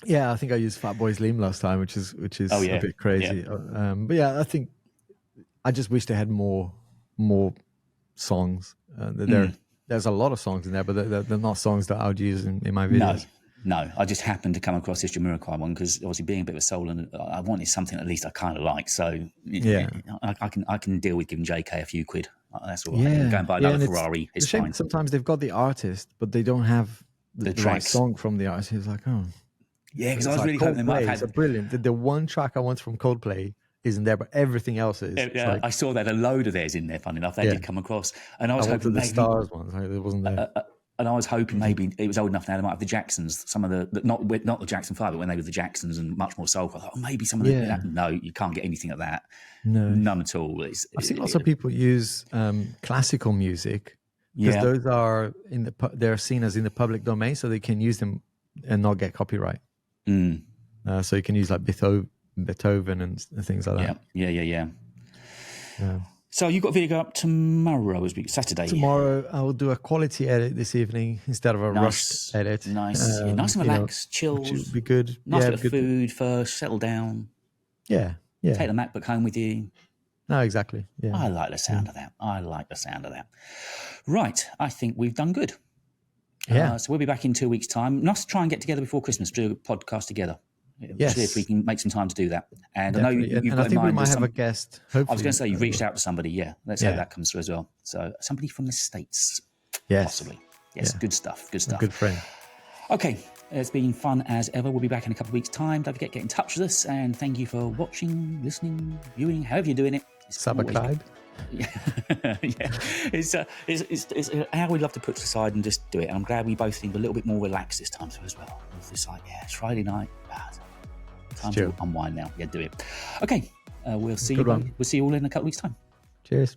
Yeah, I think I used Fatboy Slim last time, which is a bit crazy. Yeah. But yeah, I think I just wish they had more songs. There's a lot of songs in there, but they're not songs that I would use in my videos. No, I just happened to come across this Jamiroquai one, because obviously being a bit of a soul, and I wanted something at least I kind of like. So I can deal with giving JK a few quid. That's all right. Yeah. Go and buy another Ferrari. It's fine. Sometimes they've got the artist, but they don't have the right song from the artist. It's like, oh. Yeah, because I was really hoping they might have had... brilliant. The one track I want from Coldplay isn't there, but everything else is. Yeah, I saw that a load of theirs in there, funny enough. They did come across. And I was hoping the Stars ones, it wasn't there. And I was hoping maybe it was old enough now they might have the Jacksons, some of the not the Jackson 5, but when they were the Jacksons and much more soulful. I thought, maybe some of the... No, you can't get anything of that. No. None at all. I've seen lots of people use classical music, because those are they're seen as in the public domain, so they can use them and not get copyright. So you can use like Beethoven and things like that. Yeah. So you got a video up tomorrow, Saturday. Tomorrow I will do a quality edit this evening instead of a rushed edit. Nice and relaxed, chill. Which would be good. Nice bit of food first, settle down. Yeah. Take the MacBook home with you. No, exactly. Yeah. I like the sound of that. Right. I think we've done good. Yeah. So we'll be back in 2 weeks' time. Nice to try and get together before Christmas, do a podcast together. Yes. See if we can make some time to do that. And definitely. I know you've got I think in mind. we might have a guest. Hopefully. I was going to say you've reached out to somebody. Yeah. Let's hope that comes through as well. So somebody from the States. Yes. Possibly. Yes. Yeah. Good stuff. A good friend. Okay. It's been fun as ever. We'll be back in a couple of weeks' time. Don't forget, get in touch with us. And thank you for watching, listening, viewing, however you're doing it. Subscribe. Yeah. It's how we love to put aside and just do it. And I'm glad we both seemed a little bit more relaxed this time as well. It's just like, it's Friday night. Time to unwind now. Yeah, do it. Okay. We'll see you all in a couple of weeks' time. Cheers.